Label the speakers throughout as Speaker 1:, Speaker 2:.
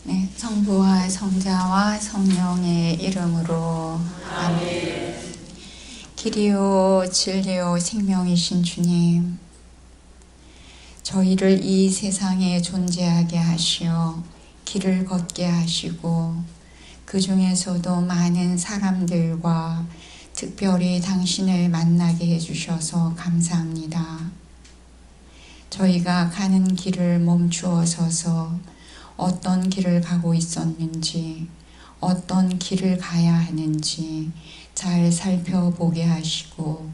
Speaker 1: 네, 성부와 성자와 성령의 이름으로 아멘. 길이요 진리요 생명이신 주님, 저희를 이 세상에 존재하게 하시어 길을 걷게 하시고 그 중에서도 많은 사람들과 특별히 당신을 만나게 해주셔서 감사합니다. 저희가 가는 길을 멈추어 서서 어떤 길을 가고 있었는지, 어떤 길을 가야 하는지 잘 살펴보게 하시고,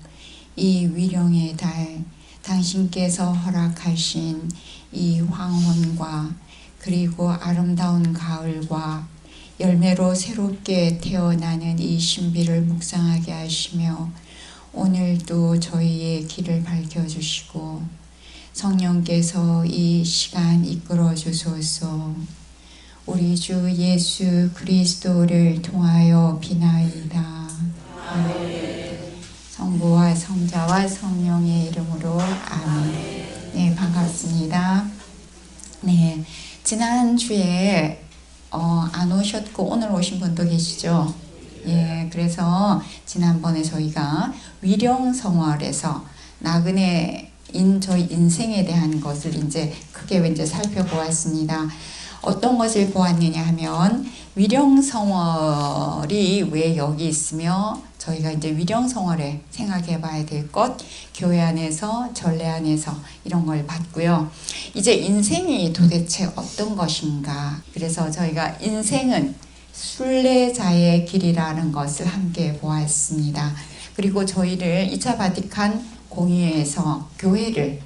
Speaker 1: 이 위령의 달, 당신께서 허락하신 이 황혼과 그리고 아름다운 가을과 열매로 새롭게 태어나는 이 신비를 묵상하게 하시며, 오늘도 저희의 길을 밝혀주시고 성령께서 이 시간 이끌어 주소서. 우리 주 예수 그리스도를 통하여 비나이다. 아멘. 성부와 성자와 성령의 이름으로 아멘. 네, 반갑습니다. 네, 지난주에 안 오셨고 오늘 오신 분도 계시죠? 예, 그래서 지난번에 저희가 위령성월에서 나그네 저희 인생에 대한 것을 이제 크게 이제 살펴보았습니다. 어떤 것을 보았느냐 하면 위령성월이 왜 여기 있으며 저희가 이제 위령성월에 생각해 봐야 될 것, 교회 안에서 전례 안에서 이런 걸 봤고요. 이제 인생이 도대체 어떤 것인가, 그래서 저희가 인생은 순례자의 길이라는 것을 함께 보았습니다. 그리고 저희를 2차 바티칸 공의회에서 교회를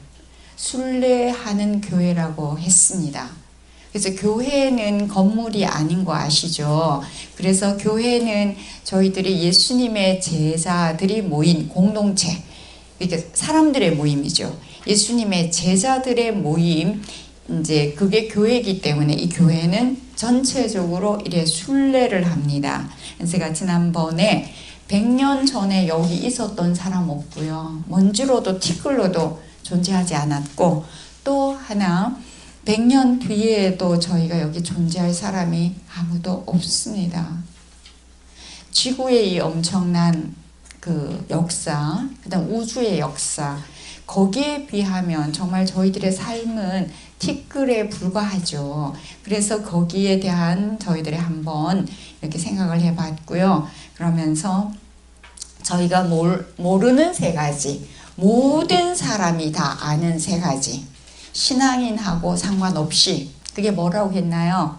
Speaker 1: 순례하는 교회라고 했습니다. 그래서 교회는 건물이 아닌 거 아시죠? 그래서 교회는 저희들이 예수님의 제자들이 모인 공동체, 이렇게 사람들의 모임이죠. 예수님의 제자들의 모임, 이제 그게 교회이기 때문에 이 교회는 전체적으로 이래 순례를 합니다. 제가 지난번에 100년 전에 여기 있었던 사람 없고요. 먼지로도 티끌로도 존재하지 않았고, 또 하나 100년 뒤에도 저희가 여기 존재할 사람이 아무도 없습니다. 지구의 이 엄청난 그 역사, 그다음 우주의 역사, 거기에 비하면 정말 저희들의 삶은 티끌에 불과하죠. 그래서 거기에 대한 저희들이 한번 이렇게 생각을 해봤고요. 그러면서 저희가 모르는 세 가지, 모든 사람이 다 아는 세 가지, 신앙인하고 상관없이, 그게 뭐라고 했나요?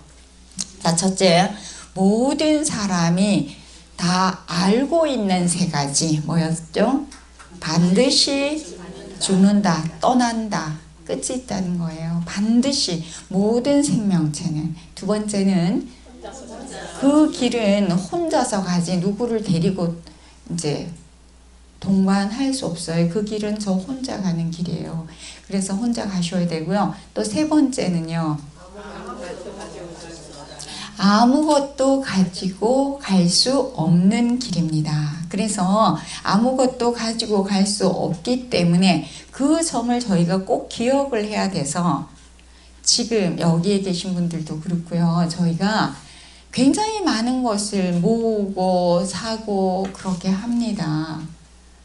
Speaker 1: 자, 첫째, 모든 사람이 다 알고 있는 세 가지 뭐였죠? 반드시 죽는다, 떠난다, 끝이 있다는 거예요. 반드시 모든 생명체는. 두 번째는 그 길은 혼자서 가지 누구를 데리고 이제 동반할 수 없어요. 그 길은 저 혼자 가는 길이에요. 그래서 혼자 가셔야 되고요. 또 세 번째는요, 아무것도 가지고 갈 수 없는 길입니다. 그래서 아무것도 가지고 갈 수 없기 때문에 그 점을 저희가 꼭 기억을 해야 돼서, 지금 여기에 계신 분들도 그렇고요. 저희가 굉장히 많은 것을 모으고 사고 그렇게 합니다.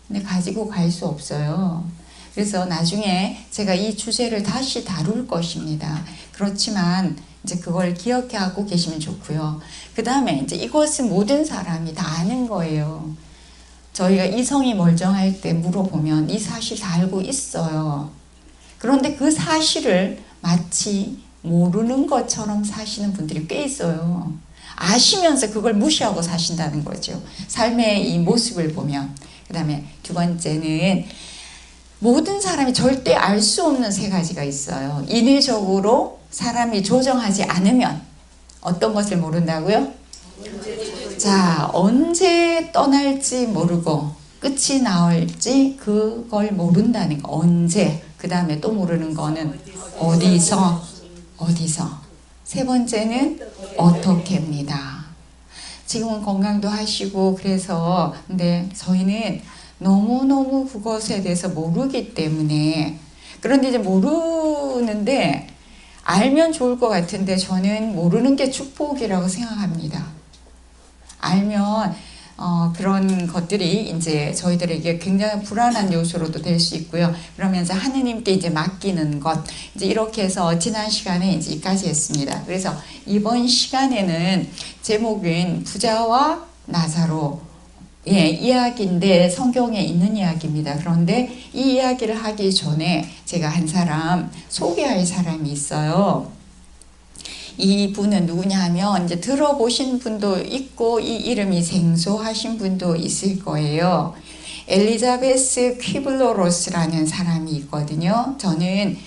Speaker 1: 근데 가지고 갈 수 없어요. 그래서 나중에 제가 이 주제를 다시 다룰 것입니다. 그렇지만 이제 그걸 기억하고 계시면 좋고요. 그 다음에 이제 이것은 모든 사람이 다 아는 거예요. 저희가 이성이 멀쩡할 때 물어보면 이 사실 다 알고 있어요. 그런데 그 사실을 마치 모르는 것처럼 사시는 분들이 꽤 있어요. 아시면서 그걸 무시하고 사신다는 거죠. 삶의 이 모습을 보면. 그 다음에 두 번째는 모든 사람이 절대 알 수 없는 세 가지가 있어요. 인위적으로 사람이 조정하지 않으면 어떤 것을 모른다고요? 자, 언제 떠날지 모르고 끝이 나올지 그걸 모른다는 거. 언제. 그 다음에 또 모르는 거는 어디서. 세 번째는 어떻게입니다. 지금은 건강도 하시고 그래서, 근데 저희는 너무너무 그것에 대해서 모르기 때문에, 그런데 이제 모르는데 알면 좋을 것 같은데 저는 모르는 게 축복이라고 생각합니다. 알면 그런 것들이 이제 저희들에게 굉장히 불안한 요소로도 될 수 있고요. 그러면서 하느님께 이제 맡기는 것, 이제 이렇게 해서 지난 시간에 이제 여기까지 했습니다. 그래서 이번 시간에는 제목은 부자와 나사로 이야기인데 성경에 있는 이야기입니다. 그런데 이 이야기를 하기 전에 제가 한 사람 소개할 사람이 있어요. 이 분은 누구냐 하면 이제 들어보신 분도 있고 이 이름이 생소하신 분도 있을 거예요. 엘리자베스 퀴블로로스라는 사람이 있거든요. 저는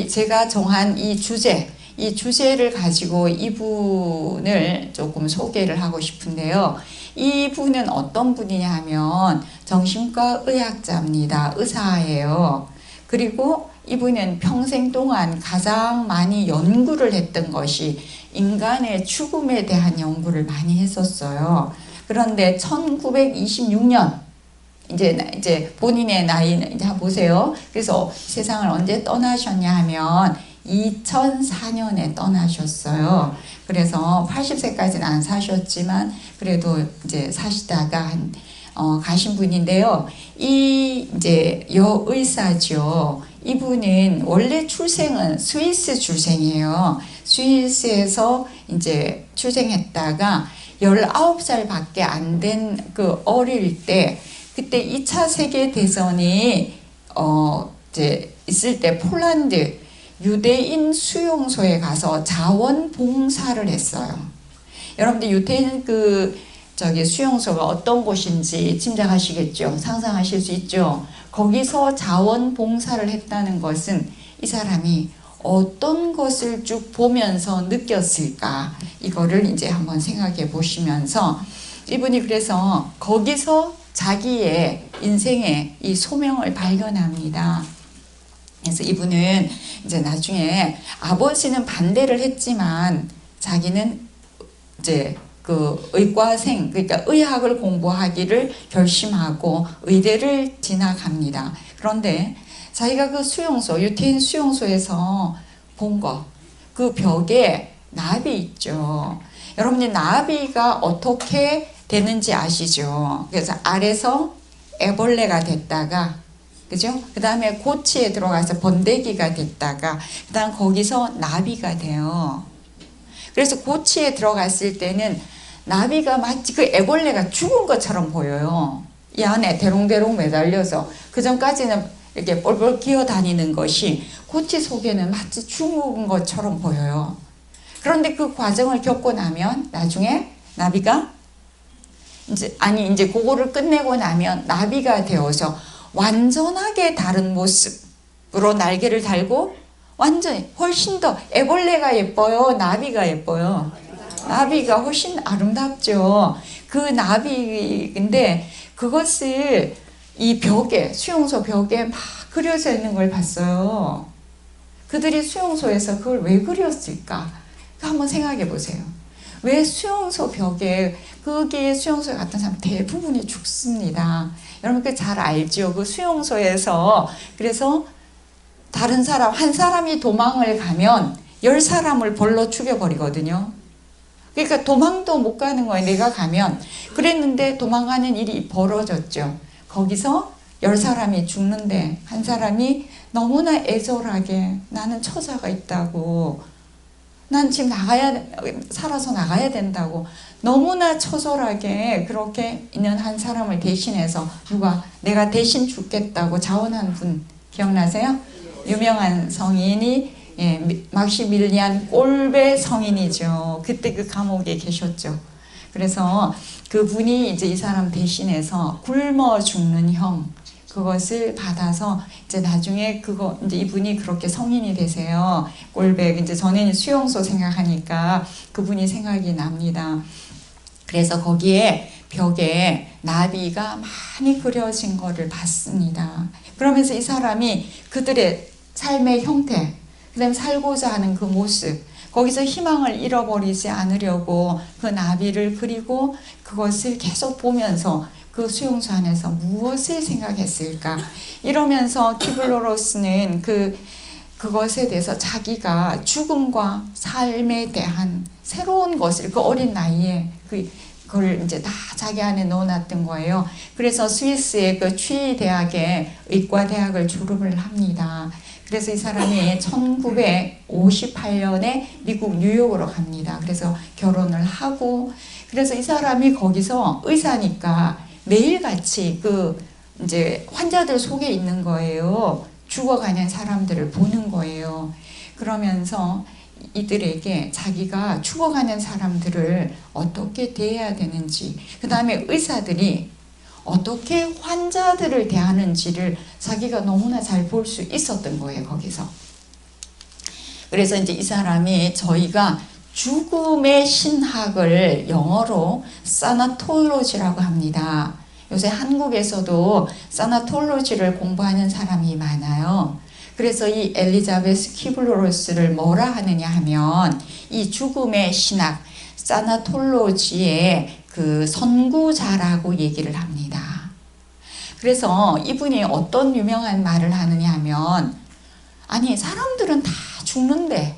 Speaker 1: 제가 정한 이 주제를 가지고 이분을 조금 소개를 하고 싶은데요. 이분은 어떤 분이냐 하면 정신과 의학자입니다. 의사예요. 그리고 이분은 평생 동안 가장 많이 연구를 했던 것이 인간의 죽음에 대한 연구를 많이 했었어요. 그런데 1926년 이제 본인의 나이는 이제 보세요. 그래서 세상을 언제 떠나셨냐 하면 2004년에 떠나셨어요. 그래서 80세까지는 안 사셨지만 그래도 이제 사시다가 가신 분인데요. 이 이제 여의사죠. 이분은 원래 출생은 스위스 출생이에요. 스위스에서 이제 출생했다가 19살밖에 안 된 그 어릴 때 그때 2차 세계 대전이 이제 있을 때 폴란드 유대인 수용소에 가서 자원봉사를 했어요. 여러분들 유대인 수용소가 어떤 곳인지 짐작하시겠죠? 상상하실 수 있죠? 거기서 자원봉사를 했다는 것은 이 사람이 어떤 것을 쭉 보면서 느꼈을까? 이거를 이제 한번 생각해 보시면서 이분이 그래서 거기서 자기의 인생의 이 소명을 발견합니다. 그래서 이분은 이제 나중에 아버지는 반대를 했지만 자기는 이제 그 의과생, 그러니까 의학을 공부하기를 결심하고 의대를 진학합니다. 그런데 자기가 그 수용소, 유태인 수용소에서 본 거, 그 벽에 나비 있죠. 여러분이 나비가 어떻게 되는지 아시죠? 그래서 알에서 애벌레가 됐다가, 그죠? 그 다음에 고치에 들어가서 번데기가 됐다가, 그 다음 거기서 나비가 돼요. 그래서 고치에 들어갔을 때는 나비가 마치 그 애벌레가 죽은 것처럼 보여요. 이 안에 대롱대롱 매달려서 그 전까지는 이렇게 뻘뻘 기어다니는 것이 고치 속에는 마치 죽은 것처럼 보여요. 그런데 그 과정을 겪고 나면 나중에 나비가 이제 그거를 끝내고 나면 나비가 되어서 완전하게 다른 모습으로 날개를 달고 완전히 훨씬 더 애벌레가 예뻐요? 나비가 예뻐요? 나비가 훨씬 아름답죠. 그 나비인데 그것을 이 벽에, 수용소 벽에 막 그려져 있는 걸 봤어요. 그들이 수용소에서 그걸 왜 그렸을까? 한번 생각해 보세요. 왜 수용소 벽에, 거기에 수용소에 갔던 사람 대부분이 죽습니다. 여러분 그 잘 알죠? 그 수용소에서 그래서 다른 사람, 한 사람이 도망을 가면 10사람을 벌로 죽여버리거든요. 그러니까 도망도 못 가는 거예요. 내가 가면. 그랬는데 도망가는 일이 벌어졌죠. 거기서 10사람이 죽는데 한 사람이 너무나 애절하게 나는 처자가 있다고, 난 지금 살아서 나가야 된다고 너무나 처절하게 그렇게 있는 한 사람을 대신해서 내가 대신 죽겠다고 자원한 분 기억나세요? 유명한 성인이 막시밀리안 꼴베 성인이죠. 그때 그 감옥에 계셨죠. 그래서 그분이 이제 이 사람 대신해서 굶어 죽는 형, 그것을 받아서 이제 나중에 이제 이분이 그렇게 성인이 되세요. 꼴백, 이제 저는 수용소 생각하니까 그분이 생각이 납니다. 그래서 거기에 벽에 나비가 많이 그려진 거를 봤습니다. 그러면서 이 사람이 그들의 삶의 형태, 그 다음에 살고자 하는 그 모습, 거기서 희망을 잃어버리지 않으려고 그 나비를 그리고 그것을 계속 보면서 그 수용소 안에서 무엇을 생각했을까? 이러면서 키블로로스는 그것에 대해서 자기가 죽음과 삶에 대한 새로운 것을 그 어린 나이에 그걸 이제 다 자기 안에 넣어놨던 거예요. 그래서 스위스의 그 취 대학에 의과대학을 졸업을 합니다. 그래서 이 사람이 1958년에 미국 뉴욕으로 갑니다. 그래서 결혼을 하고, 그래서 이 사람이 거기서 의사니까 매일같이 그 이제 환자들 속에 있는 거예요. 죽어가는 사람들을 보는 거예요. 그러면서 이들에게 자기가 죽어가는 사람들을 어떻게 대해야 되는지, 그 다음에 의사들이 어떻게 환자들을 대하는지를 자기가 너무나 잘 볼 수 있었던 거예요, 거기서. 그래서 이제 이 사람이 저희가 죽음의 신학을 영어로 사나톨로지라고 합니다. 요새 한국에서도 사나톨로지를 공부하는 사람이 많아요. 그래서 이 엘리자베스 키블로로스를 뭐라 하느냐 하면 이 죽음의 신학, 사나톨로지의 그 선구자라고 얘기를 합니다. 그래서 이분이 어떤 유명한 말을 하느냐 하면, 아니 사람들은 다 죽는데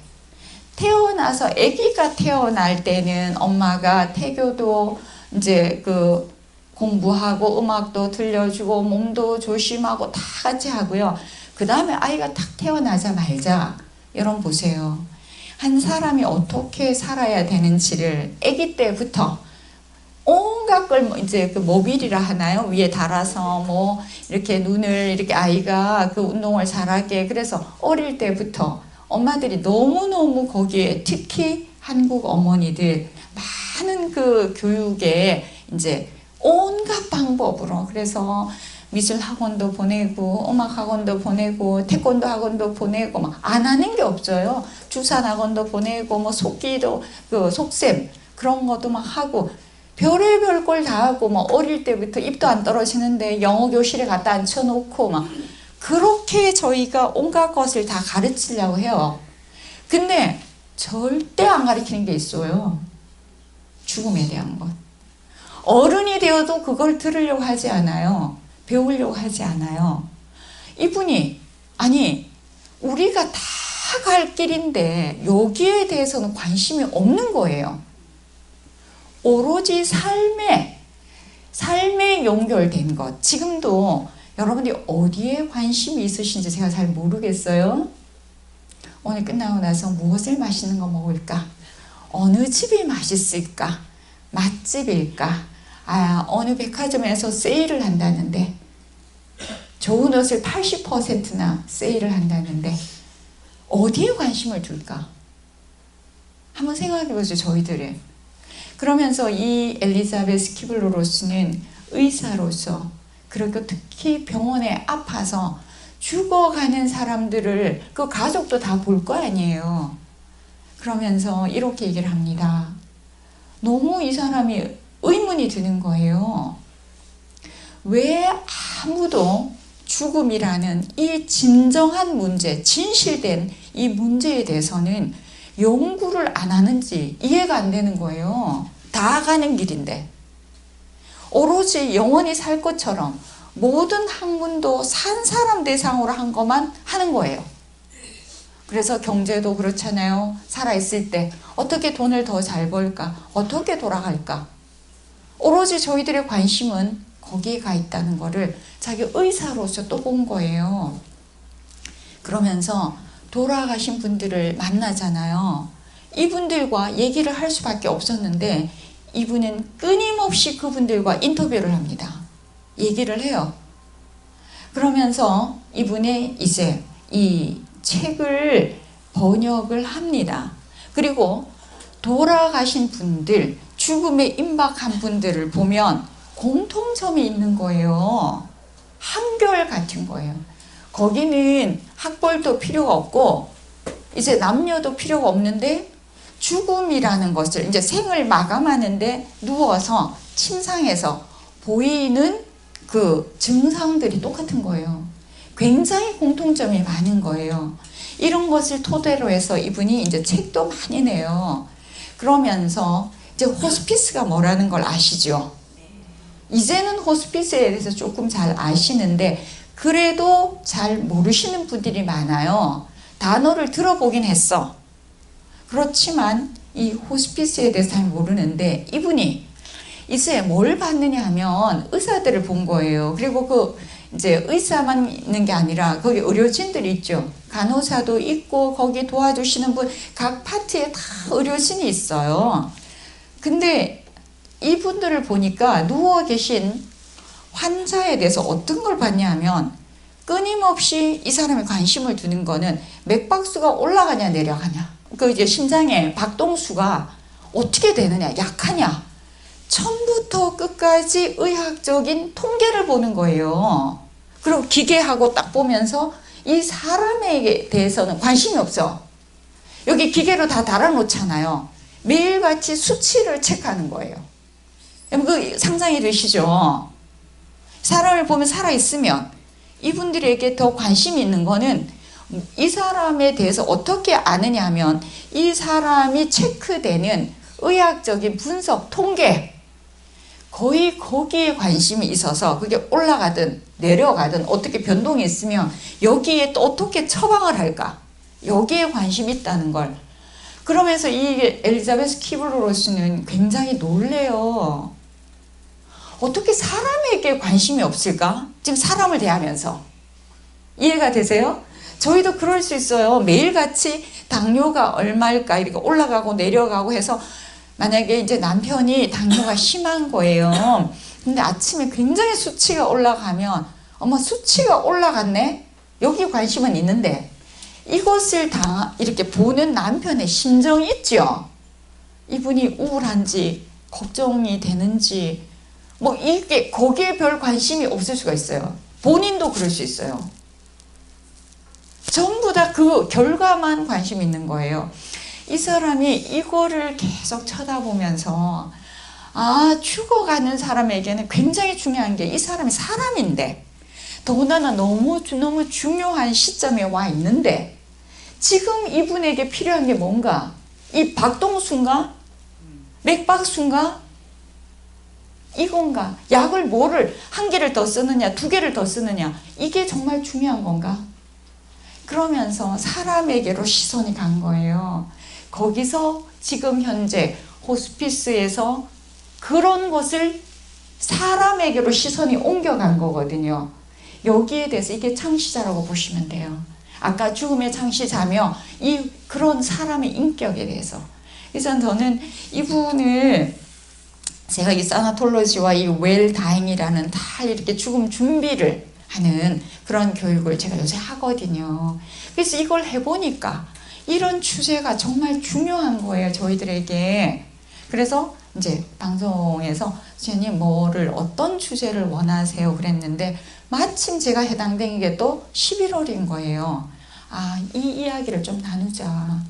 Speaker 1: 태어나서 아기가 태어날 때는 엄마가 태교도 이제 그 공부하고 음악도 들려주고 몸도 조심하고 다 같이 하고요. 그 다음에 아이가 딱 태어나자마자, 여러분 보세요. 한 사람이 어떻게 살아야 되는지를 아기 때부터 온갖 걸 이제 그 모빌이라 하나요? 위에 달아서 뭐 이렇게 눈을 이렇게 아이가 그 운동을 잘하게, 그래서 어릴 때부터 엄마들이 너무너무 거기에, 특히 한국 어머니들 많은 그 교육에 이제 온갖 방법으로, 그래서 미술 학원도 보내고 음악 학원도 보내고 태권도 학원도 보내고 막 안 하는 게 없어요. 주산 학원도 보내고 뭐 속기도 그 속셈 그런 것도 막 하고 별의별 걸 다 하고, 뭐 어릴 때부터 입도 안 떨어지는데 영어 교실에 갖다 앉혀놓고 막 그렇게 저희가 온갖 것을 다 가르치려고 해요. 근데 절대 안 가르치는 게 있어요. 죽음에 대한 것. 어른이 되어도 그걸 들으려고 하지 않아요. 배우려고 하지 않아요. 이분이, 아니 우리가 다 갈 길인데 여기에 대해서는 관심이 없는 거예요. 오로지 삶에 연결된 것. 지금도 여러분들이 어디에 관심이 있으신지 제가 잘 모르겠어요. 오늘 끝나고 나서 무엇을 맛있는 거 먹을까? 어느 집이 맛있을까? 맛집일까? 어느 백화점에서 세일을 한다는데, 좋은 옷을 80%나 세일을 한다는데 어디에 관심을 둘까? 한번 생각해 보세요, 저희들은. 그러면서 이 엘리자베스 키블로로스는 의사로서, 그리고 특히 병원에 아파서 죽어가는 사람들을 그 가족도 다 볼 거 아니에요. 그러면서 이렇게 얘기를 합니다. 너무 이 사람이 의문이 드는 거예요. 왜 아무도 죽음이라는 이 진정한 문제, 진실된 이 문제에 대해서는 연구를 안 하는지 이해가 안 되는 거예요. 다 가는 길인데. 오로지 영원히 살 것처럼 모든 학문도 산 사람 대상으로 한 것만 하는 거예요. 그래서 경제도 그렇잖아요. 살아있을 때 어떻게 돈을 더 잘 벌까? 어떻게 돌아갈까? 오로지 저희들의 관심은 거기에 가 있다는 거를 자기 의사로서 또 본 거예요. 그러면서 돌아가신 분들을 만나잖아요. 이분들과 얘기를 할 수밖에 없었는데 이분은 끊임없이 그분들과 인터뷰를 합니다. 얘기를 해요. 그러면서 이분이 이제 이 책을 번역을 합니다. 그리고 돌아가신 분들, 죽음에 임박한 분들을 보면 공통점이 있는 거예요. 한결같은 거예요. 거기는 학벌도 필요가 없고 이제 남녀도 필요가 없는데 죽음이라는 것을, 이제 생을 마감하는데 누워서 침상에서 보이는 그 증상들이 똑같은 거예요. 굉장히 공통점이 많은 거예요. 이런 것을 토대로 해서 이분이 이제 책도 많이 내요. 그러면서 이제 호스피스가 뭐라는 걸 아시죠? 이제는 호스피스에 대해서 조금 잘 아시는데 그래도 잘 모르시는 분들이 많아요. 단어를 들어보긴 했어. 그렇지만 이 호스피스에 대해서 잘 모르는데 이분이 이제 뭘 봤느냐 하면 의사들을 본 거예요. 그리고 그 이제 의사만 있는 게 아니라 거기 의료진들이 있죠. 간호사도 있고 거기 도와주시는 분 각 파트에 다 의료진이 있어요. 근데 이분들을 보니까 누워 계신 환자에 대해서 어떤 걸 봤냐 하면 끊임없이 이 사람이 관심을 두는 거는 맥박수가 올라가냐 내려가냐, 그 이제 심장의 박동수가 어떻게 되느냐, 약하냐, 처음부터 끝까지 의학적인 통계를 보는 거예요. 그리고 기계하고 딱 보면서 이 사람에 대해서는 관심이 없어. 여기 기계로 다 달아놓잖아요. 매일같이 수치를 체크하는 거예요. 그 상상이 되시죠? 사람을 보면 살아있으면 이분들에게 더 관심이 있는 거는 이 사람에 대해서 어떻게 아느냐 하면 이 사람이 체크되는 의학적인 분석, 통계, 거의 거기에 관심이 있어서 그게 올라가든 내려가든 어떻게 변동이 있으면 여기에 또 어떻게 처방을 할까, 여기에 관심이 있다는 걸. 그러면서 이 엘리자베스 키블로로스는 굉장히 놀래요. 어떻게 사람에게 관심이 없을까? 지금 사람을 대하면서. 이해가 되세요? 저희도 그럴 수 있어요. 매일같이 당뇨가 얼마일까 이렇게 올라가고 내려가고 해서 만약에 이제 남편이 당뇨가 심한 거예요. 근데 아침에 굉장히 수치가 올라가면 어머 수치가 올라갔네? 여기 관심은 있는데 이것을 다 이렇게 보는 남편의 심정이 있죠. 이분이 우울한지 걱정이 되는지 뭐 이게 거기에 별 관심이 없을 수가 있어요. 본인도 그럴 수 있어요. 전부 다 그 결과만 관심 있는 거예요. 이 사람이 이거를 계속 쳐다보면서 죽어가는 사람에게는 굉장히 중요한 게 이 사람이 사람인데 더군다나 너무 중요한 시점에 와 있는데 지금 이분에게 필요한 게 뭔가? 이 박동수인가? 맥박수인가? 이건가? 약을 뭐를 한 개를 더 쓰느냐, 두 개를 더 쓰느냐, 이게 정말 중요한 건가? 그러면서 사람에게로 시선이 간 거예요. 거기서 지금 현재 호스피스에서 그런 것을 사람에게로 시선이 옮겨간 거거든요. 여기에 대해서 이게 창시자라고 보시면 돼요. 아까 죽음의 창시자며 이 그런 사람의 인격에 대해서. 그래서 저는 이분을 제가 이 사나톨로지와 이 웰다잉이라는 다 이렇게 죽음 준비를 하는 그런 교육을 제가 요새 하거든요. 그래서 이걸 해보니까 이런 주제가 정말 중요한 거예요, 저희들에게. 그래서 이제 방송에서 선생님 뭐를 어떤 주제를 원하세요 그랬는데 마침 제가 해당된 게 또 11월인 거예요. 이 이야기를 좀 나누자.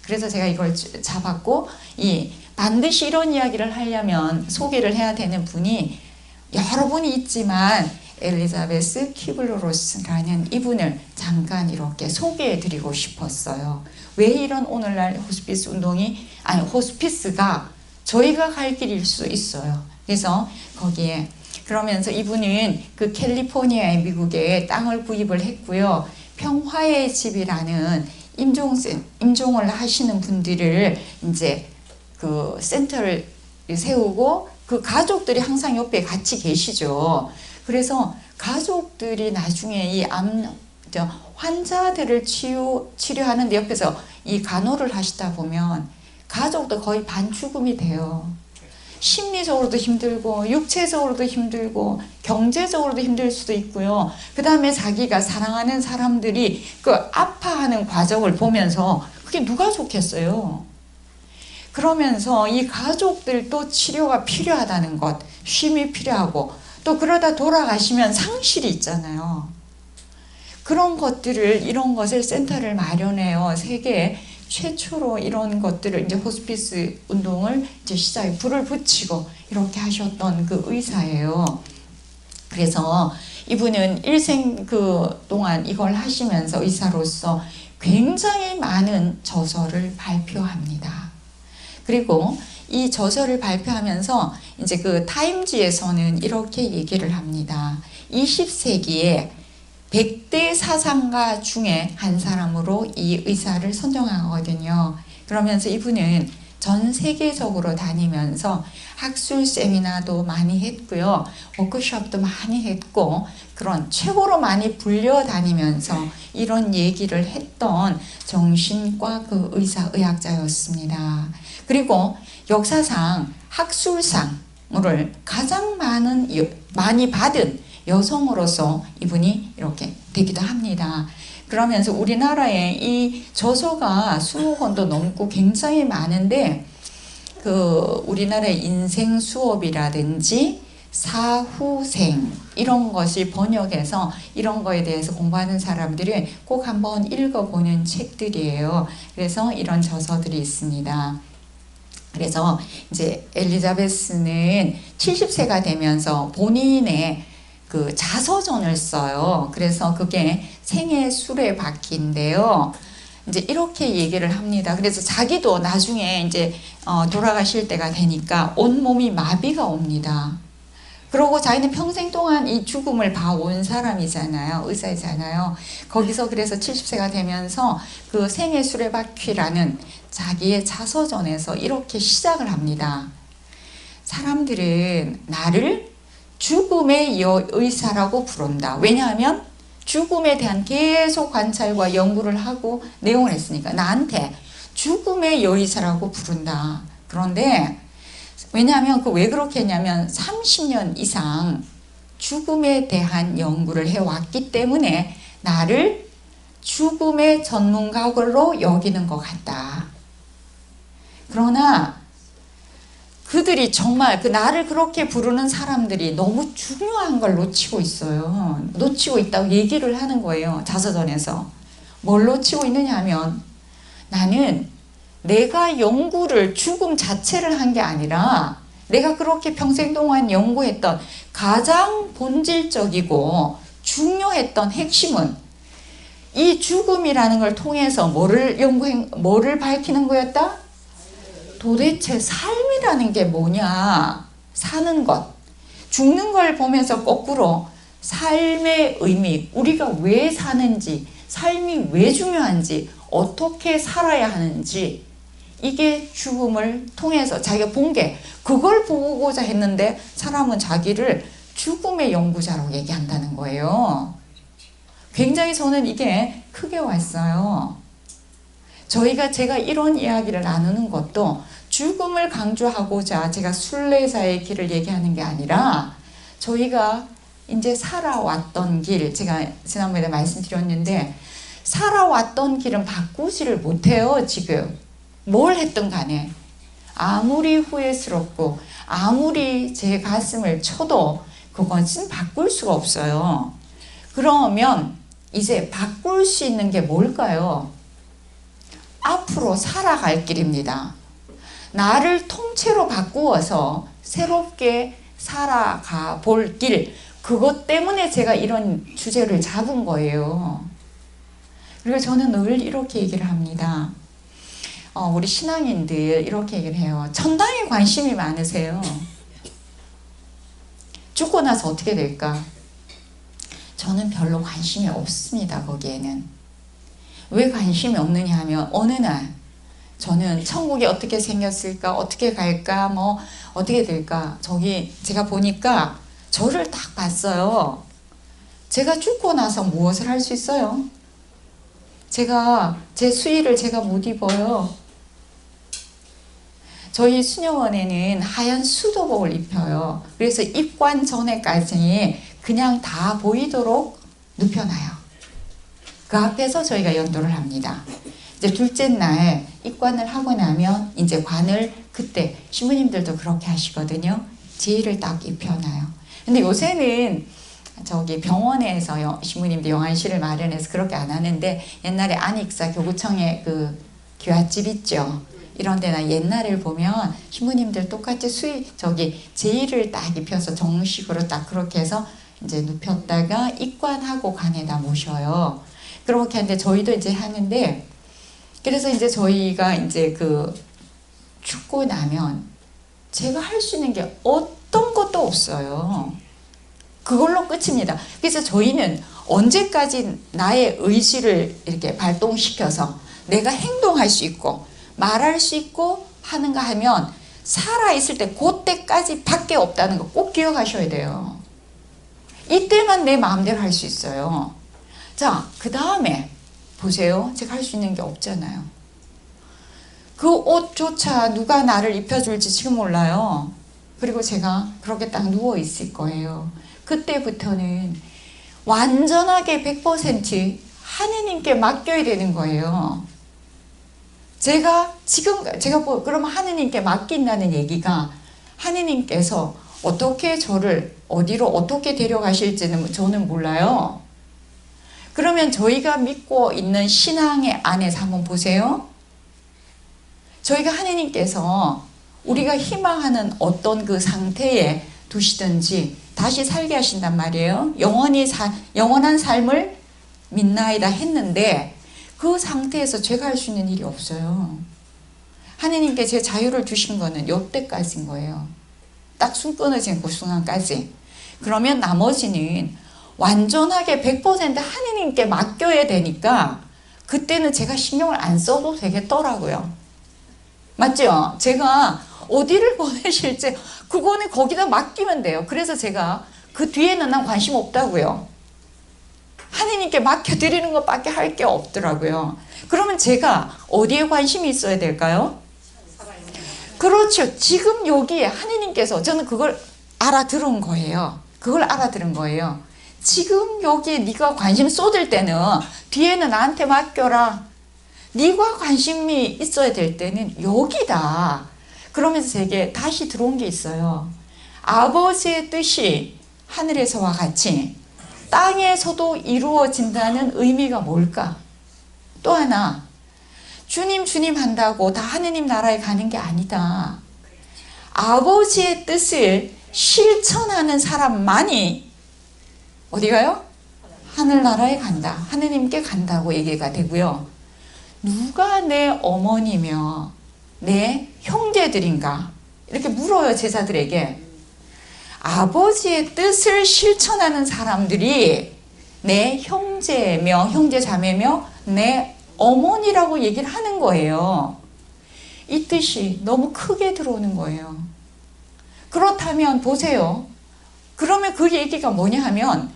Speaker 1: 그래서 제가 이걸 잡았고 반드시 이런 이야기를 하려면 소개를 해야 되는 분이 여러 분이 있지만 엘리자베스 키블로로스라는 이분을 잠깐 이렇게 소개해 드리고 싶었어요. 왜 이런 오늘날 호스피스 운동이 호스피스가 저희가 갈 길일 수 있어요. 그래서 거기에 그러면서 이분은 그 캘리포니아의 미국에 땅을 구입을 했고요. 평화의 집이라는 임종을 하시는 분들을 이제 그 센터를 세우고 그 가족들이 항상 옆에 같이 계시죠. 그래서 가족들이 나중에 이 환자들을 치료하는데 옆에서 이 간호를 하시다 보면 가족도 거의 반죽음이 돼요. 심리적으로도 힘들고 육체적으로도 힘들고 경제적으로도 힘들 수도 있고요. 그 다음에 자기가 사랑하는 사람들이 그 아파하는 과정을 보면서 그게 누가 좋겠어요. 그러면서 이 가족들도 치료가 필요하다는 것, 쉼이 필요하고 또 그러다 돌아가시면 상실이 있잖아요. 그런 것들을 이런 것을 센터를 마련해요. 세계에 최초로 이런 것들을 이제 호스피스 운동을 이제 시작에 불을 붙이고 이렇게 하셨던 그 의사예요. 그래서 이분은 일생 그 동안 이걸 하시면서 의사로서 굉장히 많은 저서를 발표합니다. 그리고 이 저서를 발표하면서 이제 그 타임지에서는 이렇게 얘기를 합니다. 20세기에 100대 사상가 중에 한 사람으로 이 의사를 선정하거든요. 그러면서 이분은 전 세계적으로 다니면서 학술 세미나도 많이 했고요. 워크숍도 많이 했고 그런 최고로 많이 불려다니면서 이런 얘기를 했던 정신과 그 의학자였습니다. 그리고 역사상 학술상을 가장 많이 받은 여성으로서 이분이 이렇게 되기도 합니다. 그러면서 우리나라에 이 저서가 20권도 넘고 굉장히 많은데 그 우리나라의 인생 수업이라든지 사후생 이런 것이 번역해서 이런 거에 대해서 공부하는 사람들이 꼭 한번 읽어보는 책들이에요. 그래서 이런 저서들이 있습니다. 그래서 이제 엘리자베스는 70세가 되면서 본인의 그 자서전을 써요. 그래서 그게 생애 수레바퀴인데요. 이제 이렇게 얘기를 합니다. 그래서 자기도 나중에 이제 돌아가실 때가 되니까 온몸이 마비가 옵니다. 그러고 자기는 평생 동안 이 죽음을 봐온 사람이잖아요. 의사이잖아요. 거기서 그래서 70세가 되면서 그 생애 수레바퀴라는 자기의 자서전에서 이렇게 시작을 합니다. 사람들은 나를 죽음의 의사라고 부른다. 왜냐하면 죽음에 대한 계속 관찰과 연구를 하고 내용을 했으니까 나한테 죽음의 여의사라고 부른다. 그런데 왜냐하면 왜 그렇게 했냐면 30년 이상 죽음에 대한 연구를 해왔기 때문에 나를 죽음의 전문가로 여기는 것 같다. 그러나 그들이 정말 그 나를 그렇게 부르는 사람들이 너무 중요한 걸 놓치고 있어요. 놓치고 있다고 얘기를 하는 거예요. 자서전에서. 뭘 놓치고 있느냐 하면 나는 내가 연구를 죽음 자체를 한 게 아니라 내가 그렇게 평생 동안 연구했던 가장 본질적이고 중요했던 핵심은 이 죽음이라는 걸 통해서 뭐를 밝히는 거였다? 도대체 삶이라는 게 뭐냐? 사는 것. 죽는 걸 보면서 거꾸로 삶의 의미, 우리가 왜 사는지, 삶이 왜 중요한지, 어떻게 살아야 하는지, 이게 죽음을 통해서 자기가 본 게 그걸 보고자 했는데 사람은 자기를 죽음의 연구자로 얘기한다는 거예요. 굉장히 저는 이게 크게 왔어요. 제가 이런 이야기를 나누는 것도 죽음을 강조하고자 제가 순례자의 길을 얘기하는 게 아니라 저희가 이제 살아왔던 길, 제가 지난번에 말씀드렸는데 살아왔던 길은 바꾸지를 못해요. 지금 뭘 했든 간에 아무리 후회스럽고 아무리 제 가슴을 쳐도 그것은 바꿀 수가 없어요. 그러면 이제 바꿀 수 있는 게 뭘까요? 앞으로 살아갈 길입니다. 나를 통째로 바꾸어서 새롭게 살아가 볼 길, 그것 때문에 제가 이런 주제를 잡은 거예요. 그리고 저는 늘 이렇게 얘기를 합니다. 우리 신앙인들 이렇게 얘기를 해요. 천당에 관심이 많으세요. 죽고 나서 어떻게 될까? 저는 별로 관심이 없습니다. 거기에는. 왜 관심이 없느냐 하면 어느 날 저는 천국이 어떻게 생겼을까, 어떻게 갈까, 어떻게 될까. 제가 보니까 저를 딱 봤어요. 제가 죽고 나서 무엇을 할 수 있어요? 제 수의를 제가 못 입어요. 저희 수녀원에는 하얀 수도복을 입혀요. 그래서 입관 전에까지 그냥 다 보이도록 눕혀놔요. 그 앞에서 저희가 연도를 합니다. 이제 둘째 날 입관을 하고 나면 이제 관을 그때 신부님들도 그렇게 하시거든요. 제의를 딱 입혀놔요. 근데 요새는 병원에서 신부님들 영안실을 마련해서 그렇게 안 하는데 옛날에 안익사 교구청에 그 귀화집 있죠. 이런 데나 옛날을 보면 신부님들 똑같이 제의를 딱 입혀서 정식으로 딱 그렇게 해서 이제 눕혔다가 입관하고 관에다 모셔요. 그렇게 하는데 저희도 이제 하는데 그래서 이제 저희가 이제 죽고 나면 제가 할 수 있는 게 어떤 것도 없어요. 그걸로 끝입니다. 그래서 저희는 언제까지 나의 의지를 이렇게 발동시켜서 내가 행동할 수 있고 말할 수 있고 하는가 하면 살아있을 때 그때까지 밖에 없다는 거 꼭 기억하셔야 돼요. 이때만 내 마음대로 할 수 있어요. 자, 그 다음에 보세요. 제가 할 수 있는 게 없잖아요. 그 옷조차 누가 나를 입혀줄지 지금 몰라요. 그리고 제가 그렇게 딱 누워 있을 거예요. 그때부터는 완전하게 100% 하느님께 맡겨야 되는 거예요. 제가 그러면 하느님께 맡긴다는 얘기가 하느님께서 어떻게 저를 어디로 어떻게 데려가실지는 저는 몰라요. 그러면 저희가 믿고 있는 신앙의 안에서 한번 보세요. 저희가 하느님께서 우리가 희망하는 어떤 그 상태에 두시든지 다시 살게 하신단 말이에요. 영원한 삶을 믿나이다 했는데 그 상태에서 제가 할 수 있는 일이 없어요. 하느님께 제 자유를 주신 거는 요때까지인 거예요. 딱 숨 끊어진 그 순간까지. 그러면 나머지는 완전하게 100% 하느님께 맡겨야 되니까 그때는 제가 신경을 안 써도 되겠더라고요. 맞죠? 제가 어디를 보내실지 그거는 거기다 맡기면 돼요. 그래서 제가 그 뒤에는 난 관심 없다고요. 하느님께 맡겨드리는 것밖에 할 게 없더라고요. 그러면 제가 어디에 관심이 있어야 될까요? 그렇죠. 지금 여기에 하느님께서 저는 그걸 알아들은 거예요. 지금 여기에 네가 관심 쏟을 때는 뒤에는 나한테 맡겨라. 네가 관심이 있어야 될 때는 여기다. 그러면서 제게 다시 들어온 게 있어요. 아버지의 뜻이 하늘에서와 같이 땅에서도 이루어진다는 의미가 뭘까? 또 하나, 주님 한다고 다 하느님 나라에 가는 게 아니다. 아버지의 뜻을 실천하는 사람만이 어디 가요? 하늘나라에 간다. 하느님께 간다고 얘기가 되고요. 누가 내 어머니며 내 형제들인가? 이렇게 물어요, 제자들에게. 아버지의 뜻을 실천하는 사람들이 내 형제며 형제자매며 내 어머니라고 얘기를 하는 거예요. 이 뜻이 너무 크게 들어오는 거예요. 그렇다면 보세요. 그러면 그 얘기가 뭐냐 하면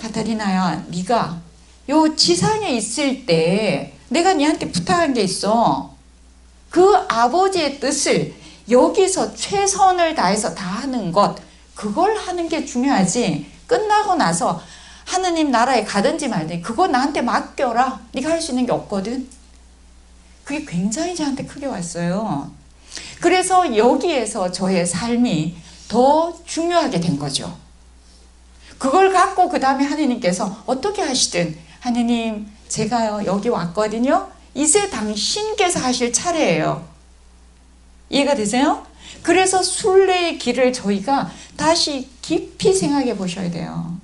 Speaker 1: 카타리나야, 네가 요 지상에 있을 때 내가 네한테 부탁한 게 있어. 그 아버지의 뜻을 여기서 최선을 다해서 다 하는 것, 그걸 하는 게 중요하지. 끝나고 나서 하느님 나라에 가든지 말든지 그거 나한테 맡겨라. 네가 할 수 있는 게 없거든. 그게 굉장히 저한테 크게 왔어요. 그래서 여기에서 저의 삶이 더 중요하게 된 거죠. 그걸 갖고 그 다음에 하느님께서 어떻게 하시든 하느님 제가요 여기 왔거든요. 이제 당신께서 하실 차례예요. 이해가 되세요? 그래서 순례의 길을 저희가 다시 깊이 생각해 보셔야 돼요.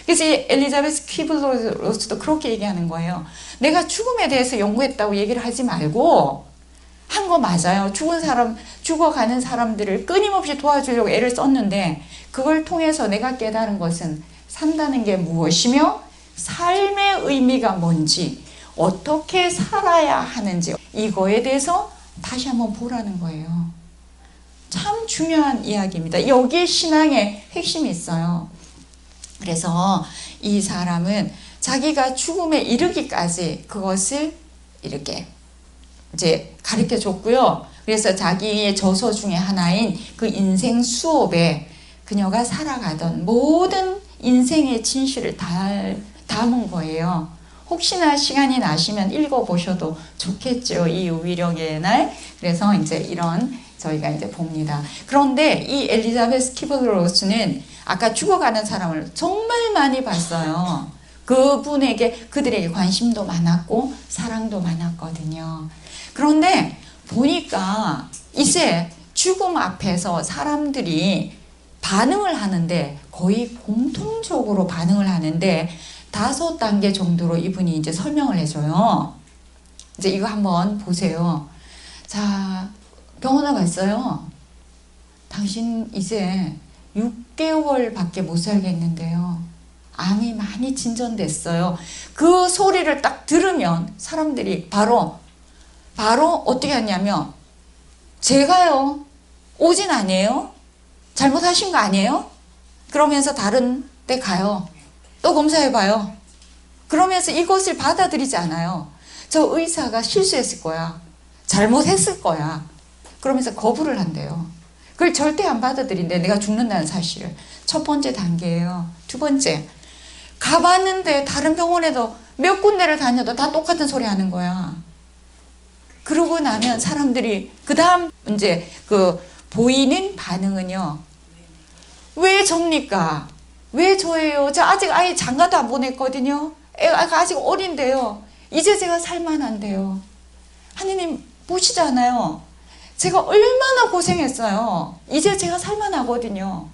Speaker 1: 그래서 엘리자베스 퀴블로스도 그렇게 얘기하는 거예요. 내가 죽음에 대해서 연구했다고 얘기를 하지 말고 한 거 맞아요. 죽어가는 사람들을 끊임없이 도와주려고 애를 썼는데 그걸 통해서 내가 깨달은 것은 산다는 게 무엇이며 삶의 의미가 뭔지 어떻게 살아야 하는지 이거에 대해서 다시 한번 보라는 거예요. 참 중요한 이야기입니다. 여기에 신앙의 핵심이 있어요. 그래서 이 사람은 자기가 죽음에 이르기까지 그것을 이렇게 이제 가르쳐 줬고요. 그래서 자기의 저서 중에 하나인 그 인생 수업에 그녀가 살아가던 모든 인생의 진실을 담은 거예요. 혹시나 시간이 나시면 읽어보셔도 좋겠죠. 이 위력의 날. 그래서 이제 이런 저희가 이제 봅니다. 그런데 이 엘리자베스 퀴블로스는 아까 죽어가는 사람을 정말 많이 봤어요. 그들에게 관심도 많았고 사랑도 많았거든요. 그런데 보니까 이제 죽음 앞에서 사람들이 반응을 하는데 거의 공통적으로 반응을 하는데 5단계 정도로 이분이 이제 설명을 해줘요. 이제 이거 한번 보세요. 자, 병원에 갔어요. 당신 이제 6개월밖에 못 살겠는데요. 암이 많이 진전됐어요. 그 소리를 딱 들으면 사람들이 바로 어떻게 하냐면, 제가요 오진 아니에요? 잘못하신 거 아니에요? 그러면서 다른 데 가요. 또 검사해봐요. 그러면서 이것을 받아들이지 않아요. 저 의사가 실수했을 거야. 잘못했을 거야. 그러면서 거부를 한대요. 그걸 절대 안 받아들인대. 내가 죽는다는 사실을. 첫 번째 단계예요. 두 번째, 가봤는데 다른 병원에도 몇 군데를 다녀도 다 똑같은 소리 하는 거야. 그러고 나면 사람들이 그 다음 이제 보이는 반응은요. 왜 접니까? 왜 저예요? 저 아직 아이 장가도 안 보냈거든요. 애가 아직 어린데요. 이제 제가 살만한데요. 하느님 보시잖아요. 제가 얼마나 고생했어요. 이제 제가 살만하거든요.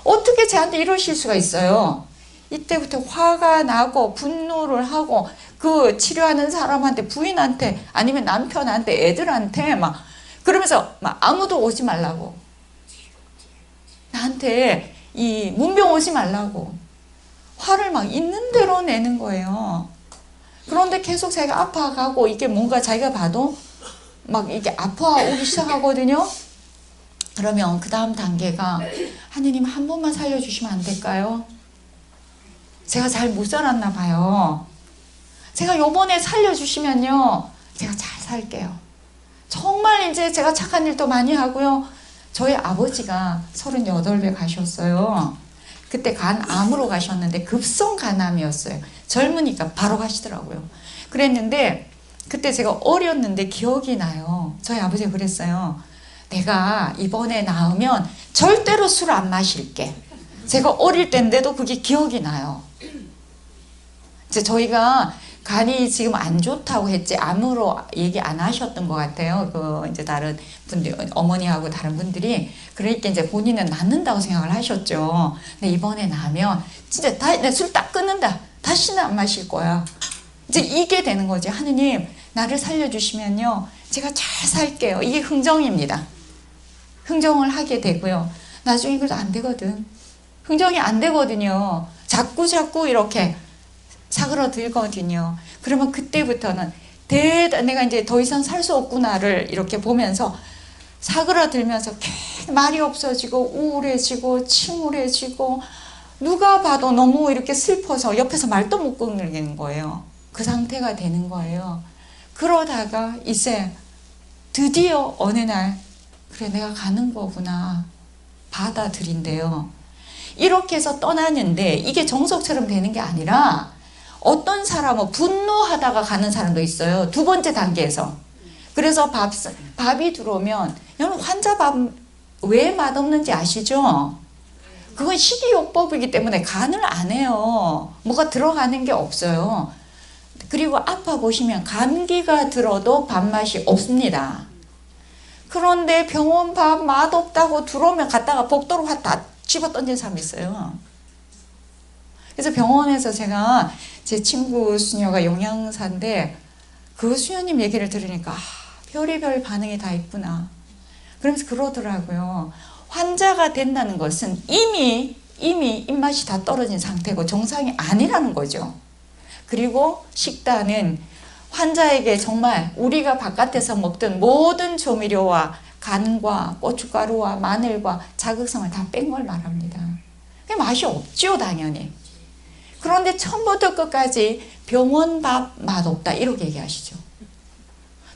Speaker 1: 어떻게 저한테 이러실 수가 있어요? 이때부터 화가 나고 분노를 하고 그 치료하는 사람한테, 부인한테, 아니면 남편한테, 애들한테 막 그러면서 막 아무도 오지 말라고, 나한테 이 문병 오지 말라고 화를 막 있는 대로 내는 거예요. 그런데 계속 자기가 아파가고 이게 뭔가 자기가 봐도 막 이게 아파오기 시작하거든요. 그러면 그 다음 단계가, 하느님 한 번만 살려주시면 안 될까요? 제가 잘 못 살았나 봐요. 제가 요번에 살려주시면요, 제가 잘 살게요. 정말 이제 제가 착한 일도 많이 하고요. 저희 아버지가 38배 가셨어요. 그때 간암으로 가셨는데 급성 간암이었어요. 젊으니까 바로 가시더라고요. 그랬는데 그때 제가 어렸는데 기억이 나요. 저희 아버지가 그랬어요. 내가 이번에 나으면 절대로 술 안 마실게. 제가 어릴 때인데도 그게 기억이 나요. 이제 저희가 간이 지금 안 좋다고 했지 암으로 얘기 안 하셨던 것 같아요. 이제 다른 분들, 어머니하고 다른 분들이. 그러니까 이제 본인은 낫는다고 생각을 하셨죠. 근데 이번에 나면 진짜 술 딱 끊는다. 다시는 안 마실 거야. 이제 이게 되는 거지. 하느님, 나를 살려주시면요, 제가 잘 살게요. 이게 흥정입니다. 흥정을 하게 되고요. 나중에 그래도 안 되거든. 흥정이 안 되거든요. 자꾸 이렇게 사그러들거든요. 그러면 그때부터는 내가 이제 더 이상 살 수 없구나를 이렇게 보면서 사그러들면서 말이 없어지고 우울해지고 침울해지고 누가 봐도 너무 이렇게 슬퍼서 옆에서 말도 못 끊는 거예요. 그 상태가 되는 거예요. 그러다가 이제 드디어 어느 날, 그래 내가 가는 거구나 받아들인대요. 이렇게 해서 떠나는데 이게 정석처럼 되는 게 아니라 어떤 사람은 분노하다가 가는 사람도 있어요. 두 번째 단계에서. 그래서 밥이 들어오면, 여러분 환자 밥 왜 맛없는지 아시죠? 그건 식이요법이기 때문에 간을 안 해요. 뭐가 들어가는 게 없어요. 그리고 아파 보시면 감기가 들어도 밥맛이 없습니다. 그런데 병원 밥 맛없다고 들어오면 갔다가 복도로 다 집어 던진 사람이 있어요. 그래서 병원에서 제가, 제 친구 수녀가 영양사인데 그 수녀님 얘기를 들으니까 별의별 반응이 다 있구나. 그러면서 그러더라고요. 환자가 된다는 것은 이미 입맛이 다 떨어진 상태고 정상이 아니라는 거죠. 그리고 식단은 환자에게 정말 우리가 바깥에서 먹던 모든 조미료와 간과 고춧가루와 마늘과 자극성을 다 뺀 걸 말합니다. 맛이 없죠, 당연히. 그런데 처음부터 끝까지 병원 밥 맛없다 이렇게 얘기하시죠.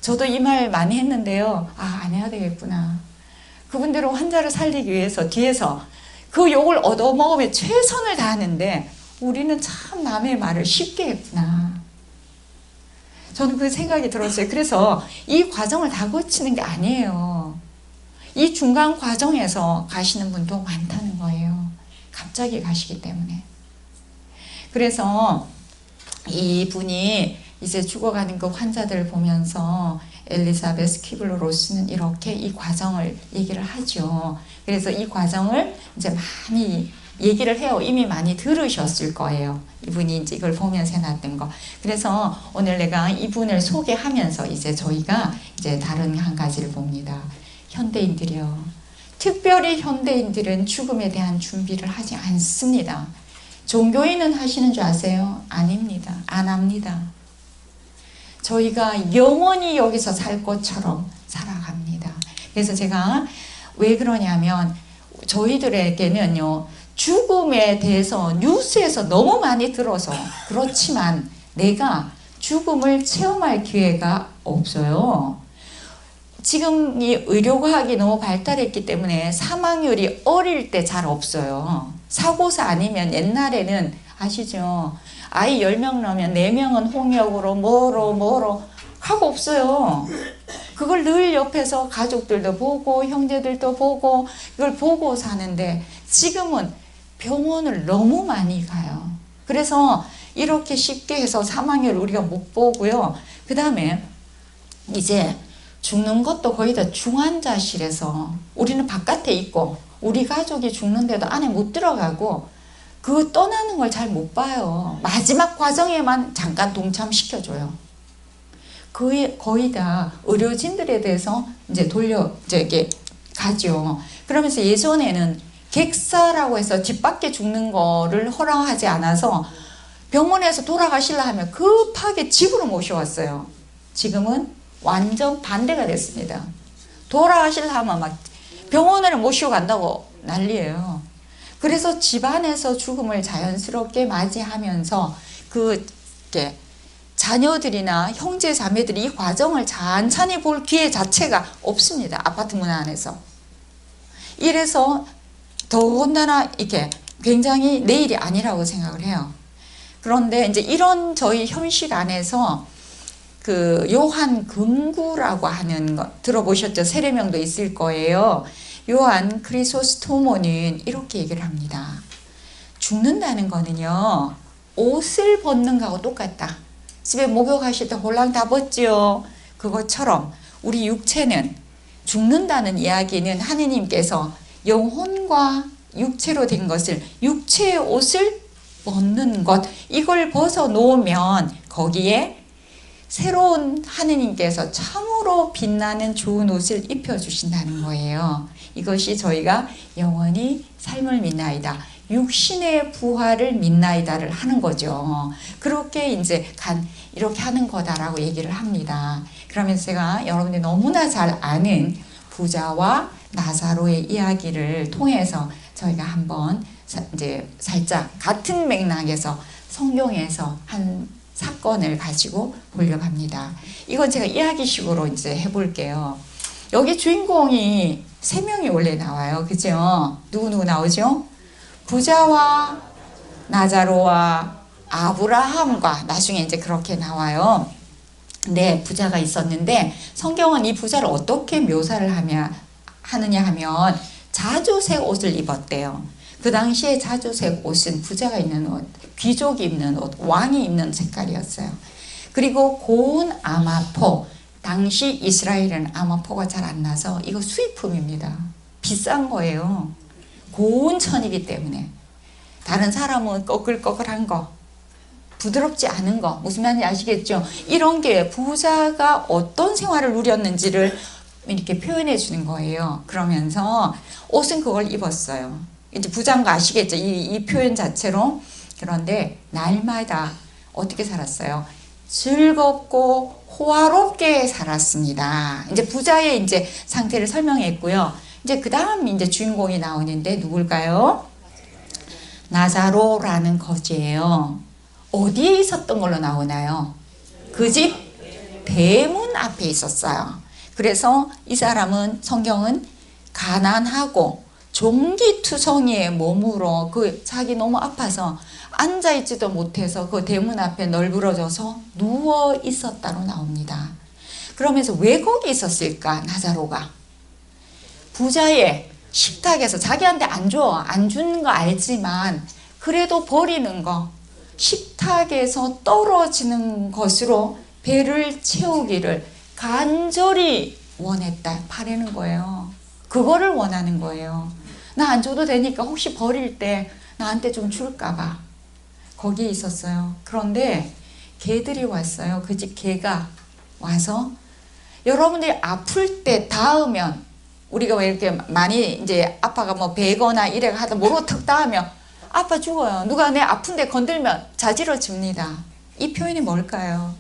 Speaker 1: 저도 이 말 많이 했는데요. 안 해야 되겠구나. 그분들은 환자를 살리기 위해서 뒤에서 그 욕을 얻어먹으며 최선을 다하는데 우리는 참 남의 말을 쉽게 했구나. 저는 그 생각이 들었어요. 그래서 이 과정을 다 거치는 게 아니에요. 이 중간 과정에서 가시는 분도 많다는 거예요. 갑자기 가시기 때문에. 그래서 이분이 이제 죽어가는 그 환자들을 보면서 엘리자베스 키블러-로스는 이렇게 이 과정을 얘기를 하죠. 그래서 이 과정을 이제 많이 얘기를 해요. 이미 많이 들으셨을 거예요. 이분이 이제 이걸 보면서 해놨던 거. 그래서 오늘 내가 이분을 소개하면서 이제 저희가 이제 다른 한 가지를 봅니다. 현대인들이요. 특별히 현대인들은 죽음에 대한 준비를 하지 않습니다. 종교인은 하시는 줄 아세요? 아닙니다. 안 합니다. 저희가 영원히 여기서 살 것처럼 살아갑니다. 그래서 제가 왜 그러냐면 저희들에게는요, 죽음에 대해서 뉴스에서 너무 많이 들어서 그렇지만 내가 죽음을 체험할 기회가 없어요. 지금 이 의료과학이 너무 발달했기 때문에 사망률이 어릴 때 잘 없어요. 사고사 아니면 옛날에는 아시죠? 아이 10명 나오면 4명은 홍역으로 뭐로 하고 없어요. 그걸 늘 옆에서 가족들도 보고 형제들도 보고 이걸 보고 사는데 지금은 병원을 너무 많이 가요. 그래서 이렇게 쉽게 해서 사망률 우리가 못 보고요. 그 다음에 이제 죽는 것도 거의 다 중환자실에서 우리는 바깥에 있고 우리 가족이 죽는데도 안에 못 들어가고 그 떠나는 걸 잘 못 봐요. 마지막 과정에만 잠깐 동참시켜줘요. 거의 다 의료진들에 대해서 이제 이게 가죠. 그러면서 예전에는 객사라고 해서 집 밖에 죽는 거를 허락하지 않아서 병원에서 돌아가시려 하면 급하게 집으로 모셔왔어요. 지금은 완전 반대가 됐습니다. 돌아가시려 하면 막 병원을 모시고 간다고 난리예요. 그래서 집안에서 죽음을 자연스럽게 맞이하면서 자녀들이나 형제 자매들이 이 과정을 찬찬히 볼 기회 자체가 없습니다. 아파트 문 안에서. 이래서 더군다나 이렇게 굉장히 내일이 아니라고 생각을 해요. 그런데 이제 이런 저희 현실 안에서 그 요한 금구라고 하는 거 들어보셨죠? 세례명도 있을 거예요. 요한 크리소스토모는 이렇게 얘기를 합니다. 죽는다는 거는요, 옷을 벗는 거하고 똑같다. 집에 목욕하실 때 홀랑 다 벗지요. 그것처럼 우리 육체는 죽는다는 이야기는 하느님께서 영혼과 육체로 된 것을, 육체의 옷을 벗는 것, 이걸 벗어 놓으면 거기에 새로운 하느님께서 참으로 빛나는 좋은 옷을 입혀주신다는 거예요. 이것이 저희가 영원히 삶을 믿나이다, 육신의 부활을 믿나이다를 하는 거죠. 그렇게 이제 이렇게 하는 거다라고 얘기를 합니다. 그러면서 제가 여러분들이 너무나 잘 아는 부자와 나사로의 이야기를 통해서 저희가 한번 이제 살짝 같은 맥락에서 성경에서 한 사건을 가지고 보려고 합니다. 이건 제가 이야기식으로 이제 해볼게요. 여기 주인공이 3명이 원래 나와요. 그죠? 누구 나오죠? 부자와 나자로와 아브라함과 나중에 이제 그렇게 나와요. 네, 부자가 있었는데 성경은 이 부자를 어떻게 묘사를 하느냐 하면 자주색 옷을 입었대요. 그 당시에 자주색 옷은 부자가 입는 옷, 귀족이 입는 옷, 왕이 입는 색깔이었어요. 그리고 고운 아마포, 당시 이스라엘은 아마포가 잘 안 나서 이거 수입품입니다. 비싼 거예요. 고운 천이기 때문에. 다른 사람은 꺼끌꺼끌한 거, 부드럽지 않은 거, 무슨 말인지 아시겠죠? 이런 게 부자가 어떤 생활을 누렸는지를 이렇게 표현해 주는 거예요. 그러면서 옷은 그걸 입었어요. 이제 부자인 거 아시겠죠? 이 표현 자체로. 그런데 날마다 어떻게 살았어요? 즐겁고 호화롭게 살았습니다. 이제 부자의 이제 상태를 설명했고요. 이제 그 다음 이제 주인공이 나오는데 누굴까요? 나사로라는 거지예요. 어디에 있었던 걸로 나오나요? 그 집 대문 앞에 있었어요. 그래서 이 사람은 성경은 가난하고 종기투성이의 몸으로 자기 너무 아파서 앉아있지도 못해서 그 대문 앞에 널브러져서 누워 있었다로 나옵니다. 그러면서 왜 거기 있었을까? 나사로가 부자의 식탁에서 자기한테 안 주는 거 알지만 그래도 버리는 거, 식탁에서 떨어지는 것으로 배를 채우기를 간절히 원했다, 바라는 거예요. 그거를 원하는 거예요. 나 안 줘도 되니까 혹시 버릴 때 나한테 좀 줄까 봐 거기에 있었어요. 그런데 개들이 왔어요. 그 집 개가 와서, 여러분들이 아플 때 닿으면, 우리가 왜 이렇게 많이 이제 아파가 뭐 베거나 이래 하다 모르고 턱 닿으면 아파 죽어요. 누가 내 아픈데 건들면 자지러집니다. 이 표현이 뭘까요?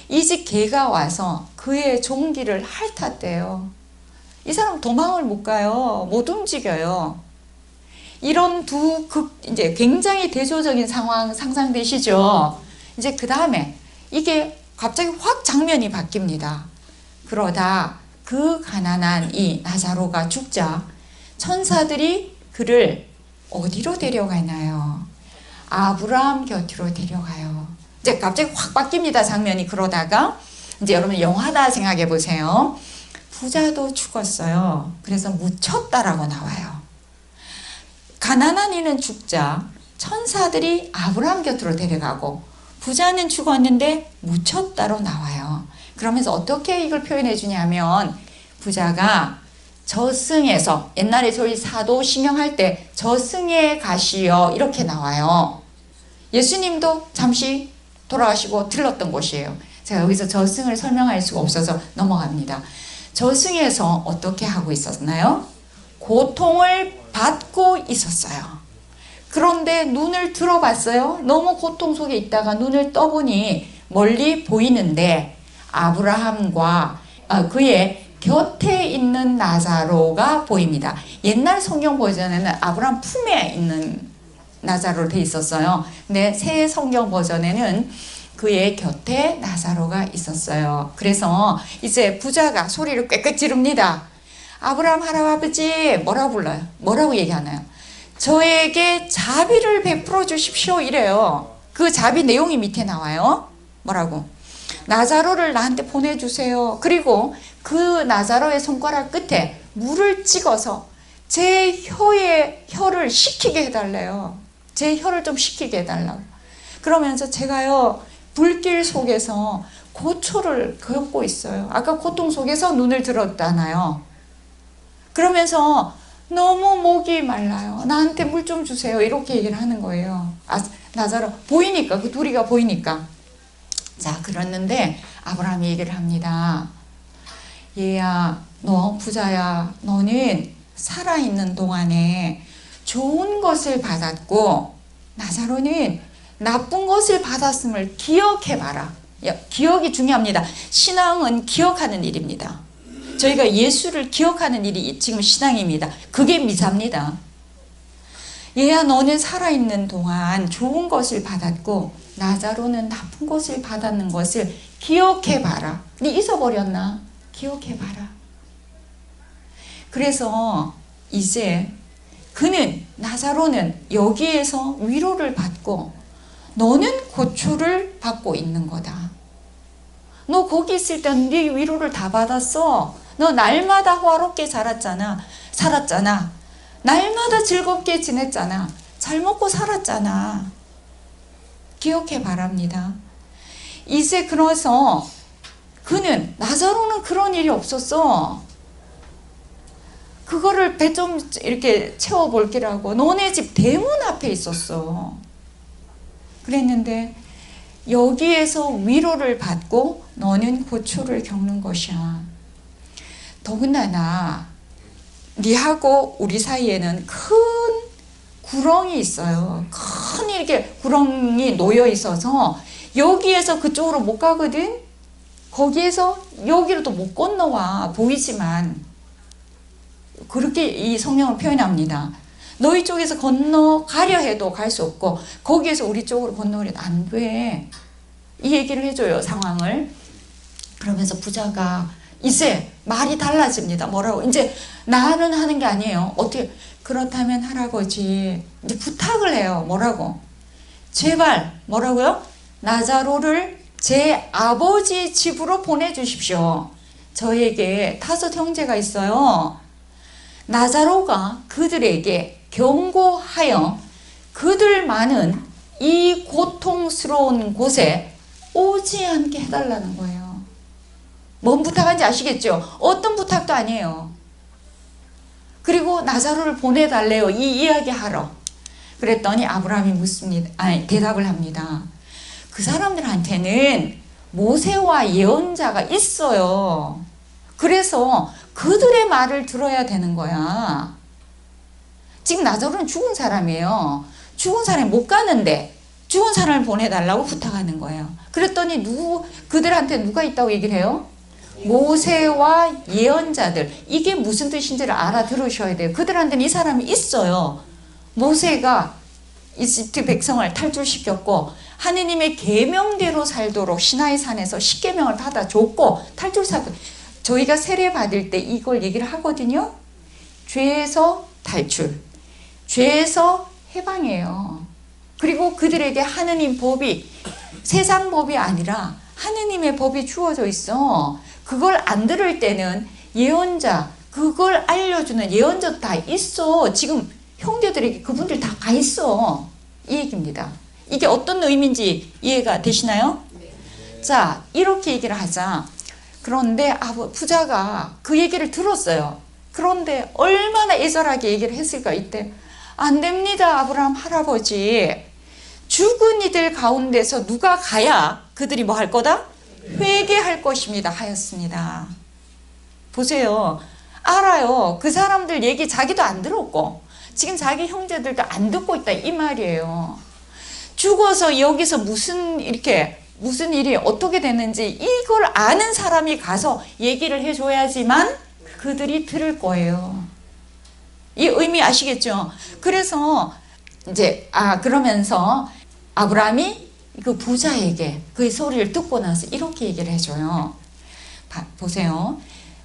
Speaker 1: 이 집 개가 와서 그의 종기를 핥았대요. 이 사람 도망을 못 가요. 못 움직여요. 이런 이제 굉장히 대조적인 상황 상상되시죠? 이제 그 다음에 이게 갑자기 확 장면이 바뀝니다. 그러다 그 가난한 이 나사로가 죽자 천사들이 그를 어디로 데려가나요? 아브라함 곁으로 데려가요. 이제 갑자기 확 바뀝니다. 장면이. 그러다가 이제 여러분 영화다 생각해 보세요. 부자도 죽었어요. 그래서 묻혔다라고 나와요. 가난한 이는 죽자 천사들이 아브라함 곁으로 데려가고 부자는 죽었는데 묻혔다로 나와요. 그러면서 어떻게 이걸 표현해 주냐면 부자가 저승에서 옛날에 저희 사도신경 할 때 저승에 가시어 이렇게 나와요. 예수님도 잠시 돌아가시고 들렀던 곳이에요. 제가 여기서 저승을 설명할 수가 없어서 넘어갑니다. 저승에서 어떻게 하고 있었나요? 고통을 받고 있었어요. 그런데 눈을 들어봤어요. 너무 고통 속에 있다가 눈을 떠보니 멀리 보이는데 아브라함과 그의 곁에 있는 나사로가 보입니다. 옛날 성경 버전에는 아브라함 품에 있는 나사로로 돼 있었어요. 근데 새 성경 버전에는 그의 곁에 나사로가 있었어요. 그래서 이제 부자가 소리를 꽥꽥 지릅니다. 아브라함 할아버지 뭐라고 불러요? 뭐라고 얘기하나요? 저에게 자비를 베풀어 주십시오 이래요. 그 자비 내용이 밑에 나와요. 뭐라고? 나사로를 나한테 보내주세요. 그리고 그 나사로의 손가락 끝에 물을 찍어서 제 혀를 식히게 해달래요. 제 혀를 좀 식히게 해달라고. 그러면서 제가요 불길 속에서 고초를 겪고 있어요. 아까 고통 속에서 눈을 들었잖아요. 그러면서 너무 목이 말라요. 나한테 물 좀 주세요. 이렇게 얘기를 하는 거예요. 나사로 보이니까 그 둘이가 보이니까. 자 그랬는데 아브라함이 얘기를 합니다. 얘야 너 부자야 너는 살아있는 동안에 좋은 것을 받았고 나사로는 나쁜 것을 받았음을 기억해봐라. 기억이 중요합니다. 신앙은 기억하는 일입니다. 저희가 예수를 기억하는 일이 지금 신앙입니다. 그게 미사입니다. 얘야 너는 살아있는 동안 좋은 것을 받았고 나사로는 나쁜 것을 받았는 것을 기억해봐라. 네 잊어버렸나? 기억해봐라. 그래서 이제 그는 나사로는 여기에서 위로를 받고 너는 고초를 받고 있는 거다. 너 거기 있을 때 네 위로를 다 받았어. 너 날마다 화롭게 살았잖아. 날마다 즐겁게 지냈잖아. 잘 먹고 살았잖아. 기억해 바랍니다. 이제 그래서 그는 나사로는 그런 일이 없었어. 그거를 배 좀 이렇게 채워볼게라고 너네 집 대문 앞에 있었어. 그랬는데 여기에서 위로를 받고 너는 고초를 겪는 것이야. 더군다나 니하고 우리 사이에는 큰 구렁이 있어요. 큰 이렇게 구렁이 놓여 있어서 여기에서 그쪽으로 못 가거든. 거기에서 여기로도 못 건너와. 보이지만 그렇게 이 성경을 표현합니다. 너희 쪽에서 건너가려 해도 갈 수 없고 거기에서 우리 쪽으로 건너려도 안 돼. 이 얘기를 해줘요. 상황을. 그러면서 부자가 이제 말이 달라집니다. 뭐라고? 이제 나는 하는 게 아니에요. 어떻게? 그렇다면 할아버지 이제 부탁을 해요. 뭐라고? 제발 뭐라고요? 나사로를 제 아버지 집으로 보내주십시오. 저에게 5 형제가 있어요. 나사로가 그들에게 경고하여 그들만은 이 고통스러운 곳에 오지 않게 해달라는 거예요. 뭔 부탁인지 아시겠죠? 어떤 부탁도 아니에요. 그리고 나사로를 보내달래요. 이 이야기하러. 그랬더니 아브라함이 대답을 합니다. 그 사람들한테는 모세와 예언자가 있어요. 그래서 그들의 말을 들어야 되는 거야. 지금 나사로는 죽은 사람이에요. 죽은 사람이 못 가는데 죽은 사람을 보내달라고 부탁하는 거예요. 그랬더니 그들한테 누가 있다고 얘기를 해요? 모세와 예언자들. 이게 무슨 뜻인지를 알아들으셔야 돼요. 그들한테는 이 사람이 있어요. 모세가 이집트 백성을 탈출시켰고 하느님의 계명대로 살도록 시나이 산에서 십계명을 받아줬고 탈출사건. 저희가 세례 받을 때 이걸 얘기를 하거든요. 죄에서 탈출, 죄에서 해방이에요. 그리고 그들에게 하느님 법이 세상 법이 아니라 하느님의 법이 주어져 있어. 그걸 안 들을 때는 예언자, 그걸 알려주는 예언자도 다 있어. 지금 형제들에게 그분들 다 가 있어. 이 얘기입니다. 이게 어떤 의미인지 이해가 되시나요? 자, 이렇게 얘기를 하자. 그런데 부자가 그 얘기를 들었어요. 그런데 얼마나 애절하게 얘기를 했을까 이때. 안 됩니다, 아브라함 할아버지. 죽은 이들 가운데서 누가 가야 그들이 뭐 할 거다? 회개할 것입니다 하였습니다. 보세요. 알아요. 그 사람들 얘기 자기도 안 들었고 지금 자기 형제들도 안 듣고 있다 이 말이에요. 죽어서 여기서 무슨 일이 어떻게 됐는지 이걸 아는 사람이 가서 얘기를 해줘야지만 그들이 들을 거예요. 이 의미 아시겠죠? 그래서 이제 그러면서 아브라함이 그 부자에게 그 소리를 듣고 나서 이렇게 얘기를 해줘요. 보세요.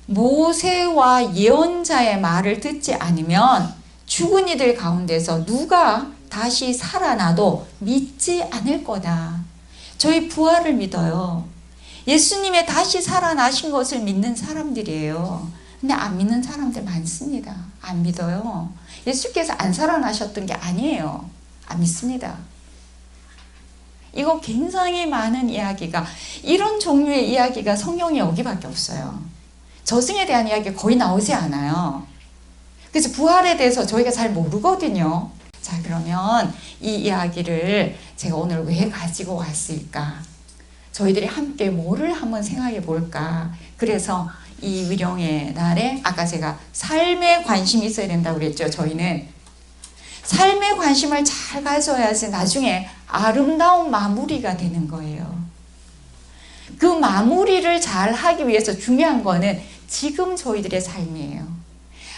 Speaker 1: 모세와 예언자의 말을 듣지 않으면 죽은 이들 가운데서 누가 다시 살아나도 믿지 않을 거다. 저희 부활을 믿어요. 예수님의 다시 살아나신 것을 믿는 사람들이에요. 근데 안 믿는 사람들 많습니다. 안 믿어요. 예수께서 안 살아나셨던 게 아니에요. 안 믿습니다. 이거 굉장히 많은 이야기가, 이런 종류의 이야기가 성경에 여기밖에 없어요. 저승에 대한 이야기가 거의 나오지 않아요. 그래서 부활에 대해서 저희가 잘 모르거든요. 자, 그러면 이 이야기를 제가 오늘 왜 가지고 왔을까? 저희들이 함께 뭐를 한번 생각해 볼까? 그래서 이 위령의 날에 아까 제가 삶에 관심이 있어야 된다고 그랬죠. 저희는 삶에 관심을 잘 가져야지 나중에 아름다운 마무리가 되는 거예요. 그 마무리를 잘 하기 위해서 중요한 거는 지금 저희들의 삶이에요.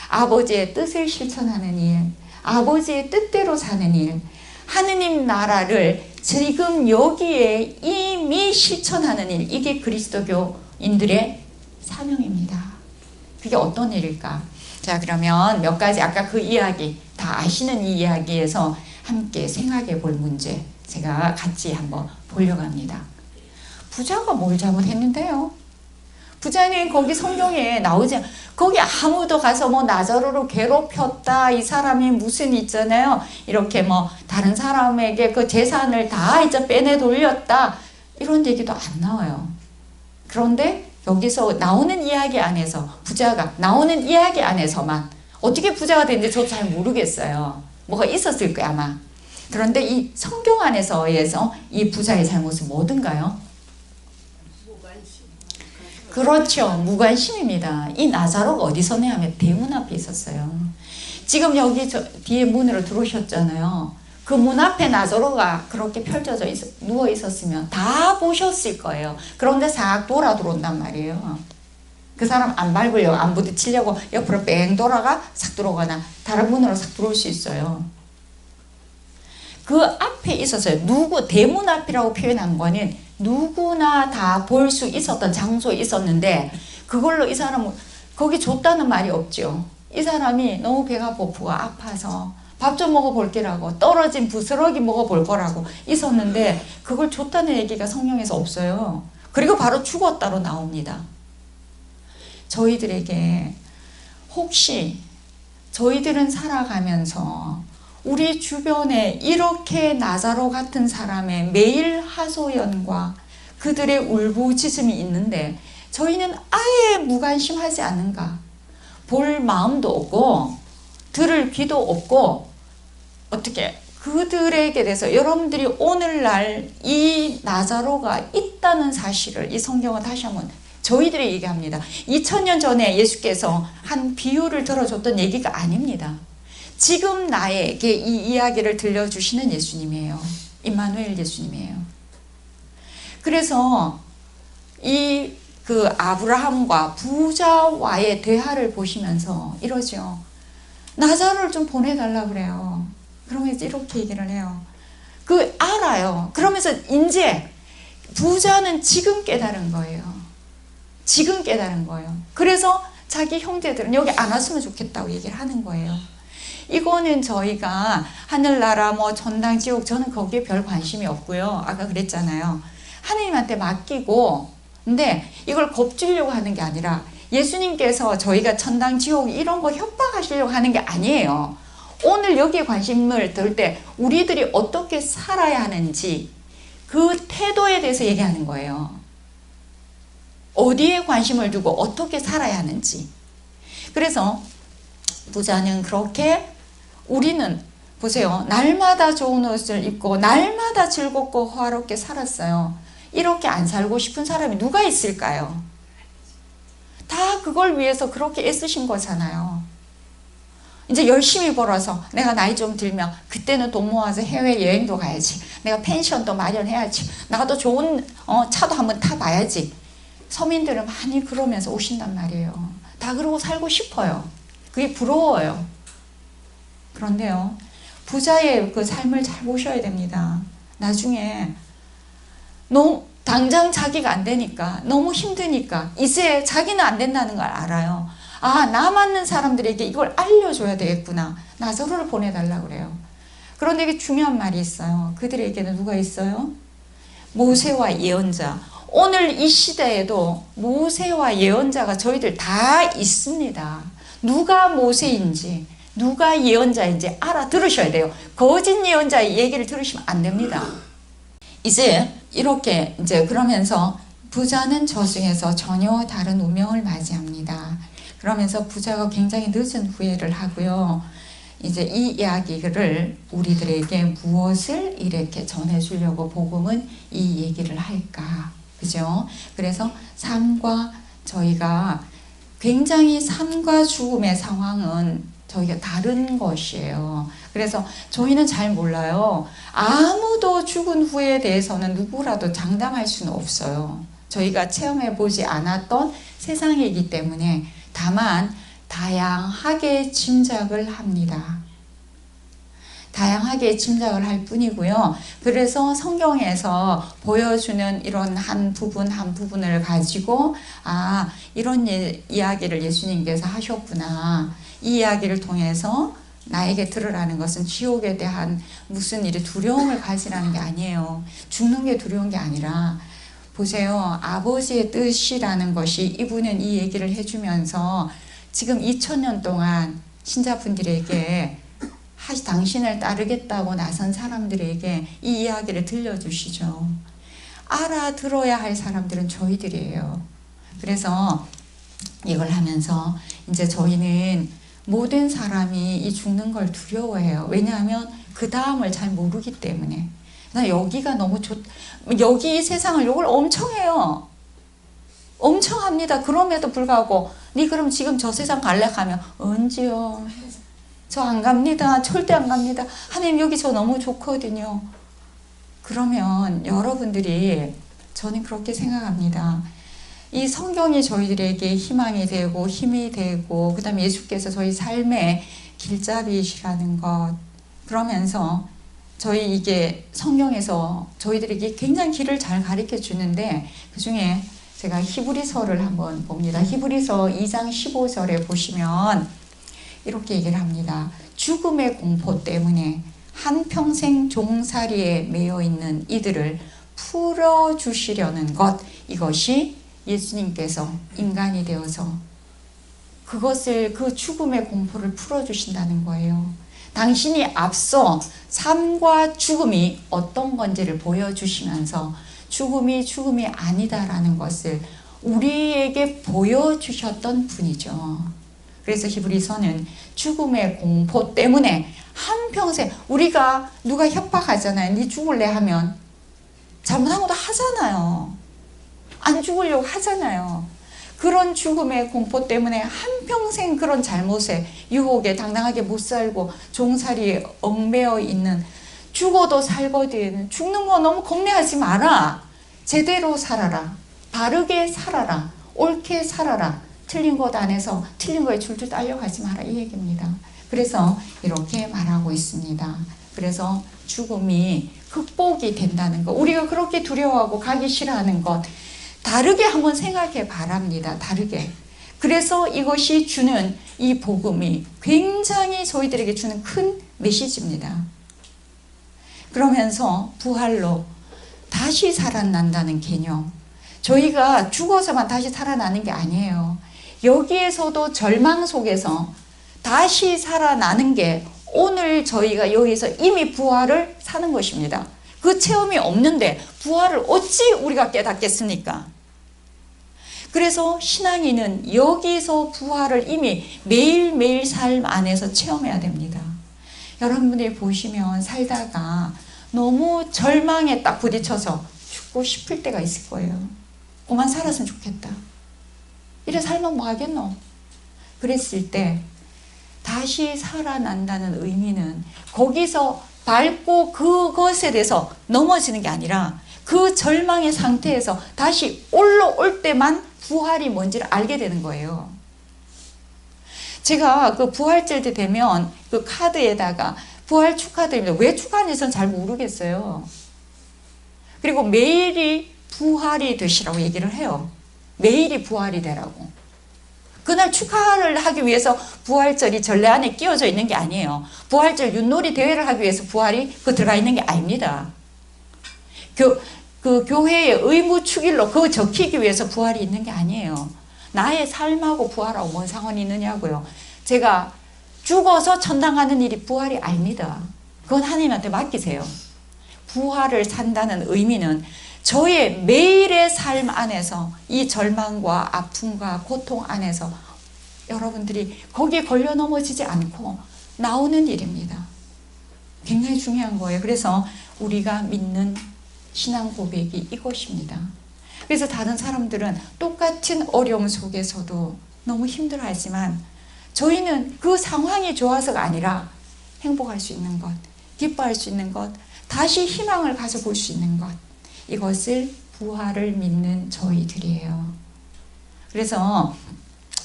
Speaker 1: 아버지의 뜻을 실천하는 일, 아버지의 뜻대로 사는 일, 하느님 나라를 지금 여기에 이미 실천하는 일, 이게 그리스도교인들의 사명입니다. 그게 어떤 일일까? 자, 그러면 몇 가지 아까 그 이야기 다 아시는 이 이야기에서 함께 생각해 볼 문제 제가 같이 한번 보려고 합니다. 부자가 뭘 잘못했는데요? 부자는 거기 성경에 나오지 거기 아무도 가서 뭐 나사로를 괴롭혔다 이 사람이 무슨 있잖아요. 이렇게 뭐 다른 사람에게 그 재산을 다 이제 빼내 돌렸다 이런 얘기도 안 나와요. 그런데 여기서 나오는 이야기 안에서 부자가 나오는 이야기 안에서만 어떻게 부자가 됐는지 저도 잘 모르겠어요. 뭐가 있었을 거야 아마. 그런데 이 성경 안에서에서 이 부자의 잘못은 뭐든가요? 그렇죠. 무관심입니다. 이 나사로가 어디서 하면 대문 앞에 있었어요. 지금 여기 뒤에 문으로 들어오셨잖아요. 그 문 앞에 나사로가 그렇게 펼쳐져 누워 있었으면 다 보셨을 거예요. 그런데 싹 돌아 들어온단 말이에요. 그 사람 안 밟으려고 안 부딪히려고 옆으로 뺑 돌아가 싹 들어오거나 다른 문으로 싹 들어올 수 있어요. 그 앞에 있었어요. 대문 앞이라고 표현한 거는 누구나 다 볼 수 있었던 장소에 있었는데 그걸로 이 사람은 거기 줬다는 말이 없죠. 이 사람이 너무 배가 고프고 아파서 밥 좀 먹어볼게라고 떨어진 부스러기 먹어볼 거라고 있었는데 그걸 줬다는 얘기가 성경에서 없어요. 그리고 바로 죽었다로 나옵니다. 저희들에게 혹시 저희들은 살아가면서 우리 주변에 이렇게 나사로 같은 사람의 매일 하소연과 그들의 울부짖음이 있는데 저희는 아예 무관심하지 않는가? 볼 마음도 없고 들을 귀도 없고 어떻게 그들에게 대해서 여러분들이 오늘날 이 나사로가 있다는 사실을 이 성경은 다시 한번 저희들이 얘기합니다. 2000년 전에 예수께서 한 비유를 들어줬던 얘기가 아닙니다. 지금 나에게 이 이야기를 들려주시는 예수님이에요. 임마누엘 예수님이에요. 그래서 이 그 아브라함과 부자와의 대화를 보시면서 이러죠. 나자로를 좀 보내달라 그래요. 그러면서 이렇게 얘기를 해요. 알아요. 그러면서 이제 부자는 지금 깨달은 거예요. 지금 깨달은 거예요. 그래서 자기 형제들은 여기 안 왔으면 좋겠다고 얘기를 하는 거예요. 이거는 저희가 하늘나라 뭐 전당 지옥 저는 거기에 별 관심이 없고요. 아까 그랬잖아요. 하느님한테 맡기고 근데 이걸 겁주려고 하는 게 아니라 예수님께서 저희가 천당 지옥 이런 거 협박하시려고 하는 게 아니에요. 오늘 여기에 관심을 둘 때 우리들이 어떻게 살아야 하는지 그 태도에 대해서 얘기하는 거예요. 어디에 관심을 두고 어떻게 살아야 하는지. 그래서 부자는 그렇게 우리는 보세요. 날마다 좋은 옷을 입고 날마다 즐겁고 화롭게 살았어요. 이렇게 안 살고 싶은 사람이 누가 있을까요? 다 그걸 위해서 그렇게 애쓰신 거잖아요. 이제 열심히 벌어서 내가 나이 좀 들면 그때는 돈 모아서 해외여행도 가야지. 내가 펜션도 마련해야지. 나도 좋은 차도 한번 타봐야지. 서민들은 많이 그러면서 오신단 말이에요. 다 그러고 살고 싶어요. 그게 부러워요. 그런데요. 부자의 그 삶을 잘 보셔야 됩니다. 나중에 당장 자기가 안 되니까 너무 힘드니까 이제 자기는 안 된다는 걸 알아요. 나 맞는 사람들에게 이걸 알려줘야 되겠구나. 나사로를 보내달라고 그래요. 그런데 이게 중요한 말이 있어요. 그들에게는 누가 있어요? 모세와 예언자. 오늘 이 시대에도 모세와 예언자가 저희들 다 있습니다. 누가 모세인지 누가 예언자인지 알아들으셔야 돼요. 거짓 예언자의 얘기를 들으시면 안 됩니다. 이제 이렇게 이제 그러면서 부자는 저승에서 전혀 다른 운명을 맞이합니다. 그러면서 부자가 굉장히 늦은 후회를 하고요. 이제 이 이야기를 우리들에게 무엇을 이렇게 전해주려고 복음은 이 얘기를 할까? 그죠? 그래서 삶과 저희가 굉장히 삶과 죽음의 상황은 저희가 다른 것이에요. 그래서 저희는 잘 몰라요. 아무도 죽은 후에 대해서는 누구라도 장담할 수는 없어요. 저희가 체험해 보지 않았던 세상이기 때문에 다만 다양하게 짐작을 합니다. 다양하게 짐작을 할 뿐이고요. 그래서 성경에서 보여주는 이런 한 부분을 가지고 이런 이야기를 예수님께서 하셨구나. 이 이야기를 통해서 나에게 들으라는 것은 지옥에 대한 무슨 일이 두려움을 가지라는 게 아니에요. 죽는 게 두려운 게 아니라 보세요. 아버지의 뜻이라는 것이 이분은 이 얘기를 해주면서 지금 2000년 동안 신자분들에게 당신을 따르겠다고 나선 사람들에게 이 이야기를 들려주시죠. 알아들어야 할 사람들은 저희들이에요. 그래서 이걸 하면서 이제 저희는 모든 사람이 이 죽는 걸 두려워해요. 왜냐하면 그 다음을 잘 모르기 때문에. 여기가 너무 여기 세상을 욕을 엄청 해요. 엄청 합니다. 그럼에도 불구하고 니 그럼 지금 저 세상 갈래? 하면 언제요? 저 안 갑니다. 절대 안 갑니다. 하나님 여기 저 너무 좋거든요. 그러면 여러분들이 저는 그렇게 생각합니다. 이 성경이 저희들에게 희망이 되고 힘이 되고 그 다음에 예수께서 저희 삶의 길잡이시라는 것 그러면서 저희 이게 성경에서 저희들에게 굉장히 길을 잘 가르쳐 주는데 그 중에 제가 히브리서를 한번 봅니다. 히브리서 2장 15절에 보시면 이렇게 얘기를 합니다. 죽음의 공포 때문에 한평생 종살이에 매여 있는 이들을 풀어주시려는 것 이것이 예수님께서 인간이 되어서 그것을 그 죽음의 공포를 풀어주신다는 거예요. 당신이 앞서 삶과 죽음이 어떤 건지를 보여주시면서 죽음이 아니다라는 것을 우리에게 보여주셨던 분이죠. 그래서 히브리서는 죽음의 공포 때문에 한평생 우리가 누가 협박하잖아요. 네 죽을래 하면 잘못한 것도 하잖아요. 안 죽으려고 하잖아요. 그런 죽음의 공포 때문에 한평생 그런 잘못에 유혹에 당당하게 못 살고 종살이에 얽매여 있는, 죽어도 살거든 죽는 거 너무 겁내하지 마라. 제대로 살아라. 바르게 살아라. 옳게 살아라. 틀린 것 안에서 틀린 거에 줄줄 딸려가지 마라, 이 얘기입니다. 그래서 이렇게 말하고 있습니다. 그래서 죽음이 극복이 된다는 것, 우리가 그렇게 두려워하고 가기 싫어하는 것, 다르게 한번 생각해 바랍니다. 다르게. 그래서 이것이 주는 이 복음이 굉장히 저희들에게 주는 큰 메시지입니다. 그러면서 부활로 다시 살아난다는 개념, 저희가 죽어서만 다시 살아나는 게 아니에요. 여기에서도 절망 속에서 다시 살아나는 게 오늘 저희가 여기서 이미 부활을 사는 것입니다. 그 체험이 없는데 부활을 어찌 우리가 깨닫겠습니까? 그래서 신앙인은 여기서 부활을 이미 매일매일 삶 안에서 체험해야 됩니다. 여러분들이 보시면 살다가 너무 절망에 딱 부딪혀서 죽고 싶을 때가 있을 거예요. 그만 살았으면 좋겠다. 이래 살면 뭐 하겠노? 그랬을 때 다시 살아난다는 의미는 거기서 밟고 그것에 대해서 넘어지는 게 아니라 그 절망의 상태에서 다시 올라올 때만 부활이 뭔지를 알게 되는 거예요. 제가 그 부활절 때 되면 그 카드에다가 부활 축하드립니다. 왜 축하하는지는 잘 모르겠어요. 그리고 매일이 부활이 되시라고 얘기를 해요. 매일이 부활이 되라고. 그날 축하를 하기 위해서 부활절이 전례 안에 끼워져 있는 게 아니에요. 부활절 윷놀이 대회를 하기 위해서 부활이 들어가 있는 게 아닙니다. 그 교회의 의무 축일로 그거 적히기 위해서 부활이 있는 게 아니에요. 나의 삶하고 부활하고 뭔 상관이 있느냐고요. 제가 죽어서 천당 가는 일이 부활이 아닙니다. 그건 하나님한테 맡기세요. 부활을 산다는 의미는 저의 매일의 삶 안에서 이 절망과 아픔과 고통 안에서 여러분들이 거기에 걸려 넘어지지 않고 나오는 일입니다. 굉장히 중요한 거예요. 그래서 우리가 믿는 신앙 고백이 이것입니다. 그래서 다른 사람들은 똑같은 어려움 속에서도 너무 힘들어하지만 저희는 그 상황이 좋아서가 아니라 행복할 수 있는 것, 기뻐할 수 있는 것, 다시 희망을 가져볼 수 있는 것, 이것을 부활을 믿는 저희들이에요. 그래서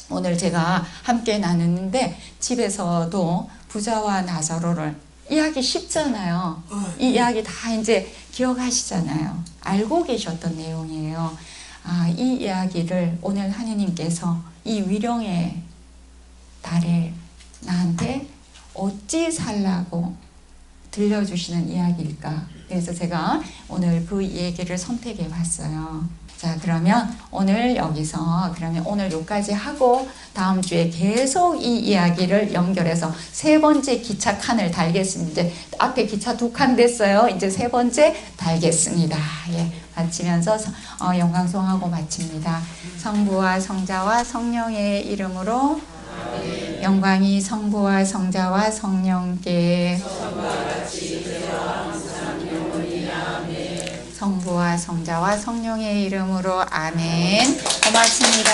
Speaker 1: 오늘 제가 함께 나누는데 집에서도 부자와 나사로를 이야기 쉽잖아요. 이 이야기 다 이제 기억하시잖아요. 알고 계셨던 내용이에요. 이 이야기를 오늘 하느님께서 이 위령의 달에 나한테 어찌 살라고 들려주시는 이야기일까? 그래서 제가 오늘 그 얘기를 선택해 봤어요. 자, 그러면 오늘 여기서 오늘 여기까지 하고 다음 주에 계속 이 이야기를 연결해서 세 번째 기차 칸을 달겠습니다. 이제 앞에 기차 2칸 됐어요. 이제 세 번째 달겠습니다. 예, 마치면서 영광송하고 마칩니다. 성부와 성자와 성령의 이름으로 영광이 성부와 성자와 성령께 성부와 성자와 성령의 이름으로 아멘. 고맙습니다.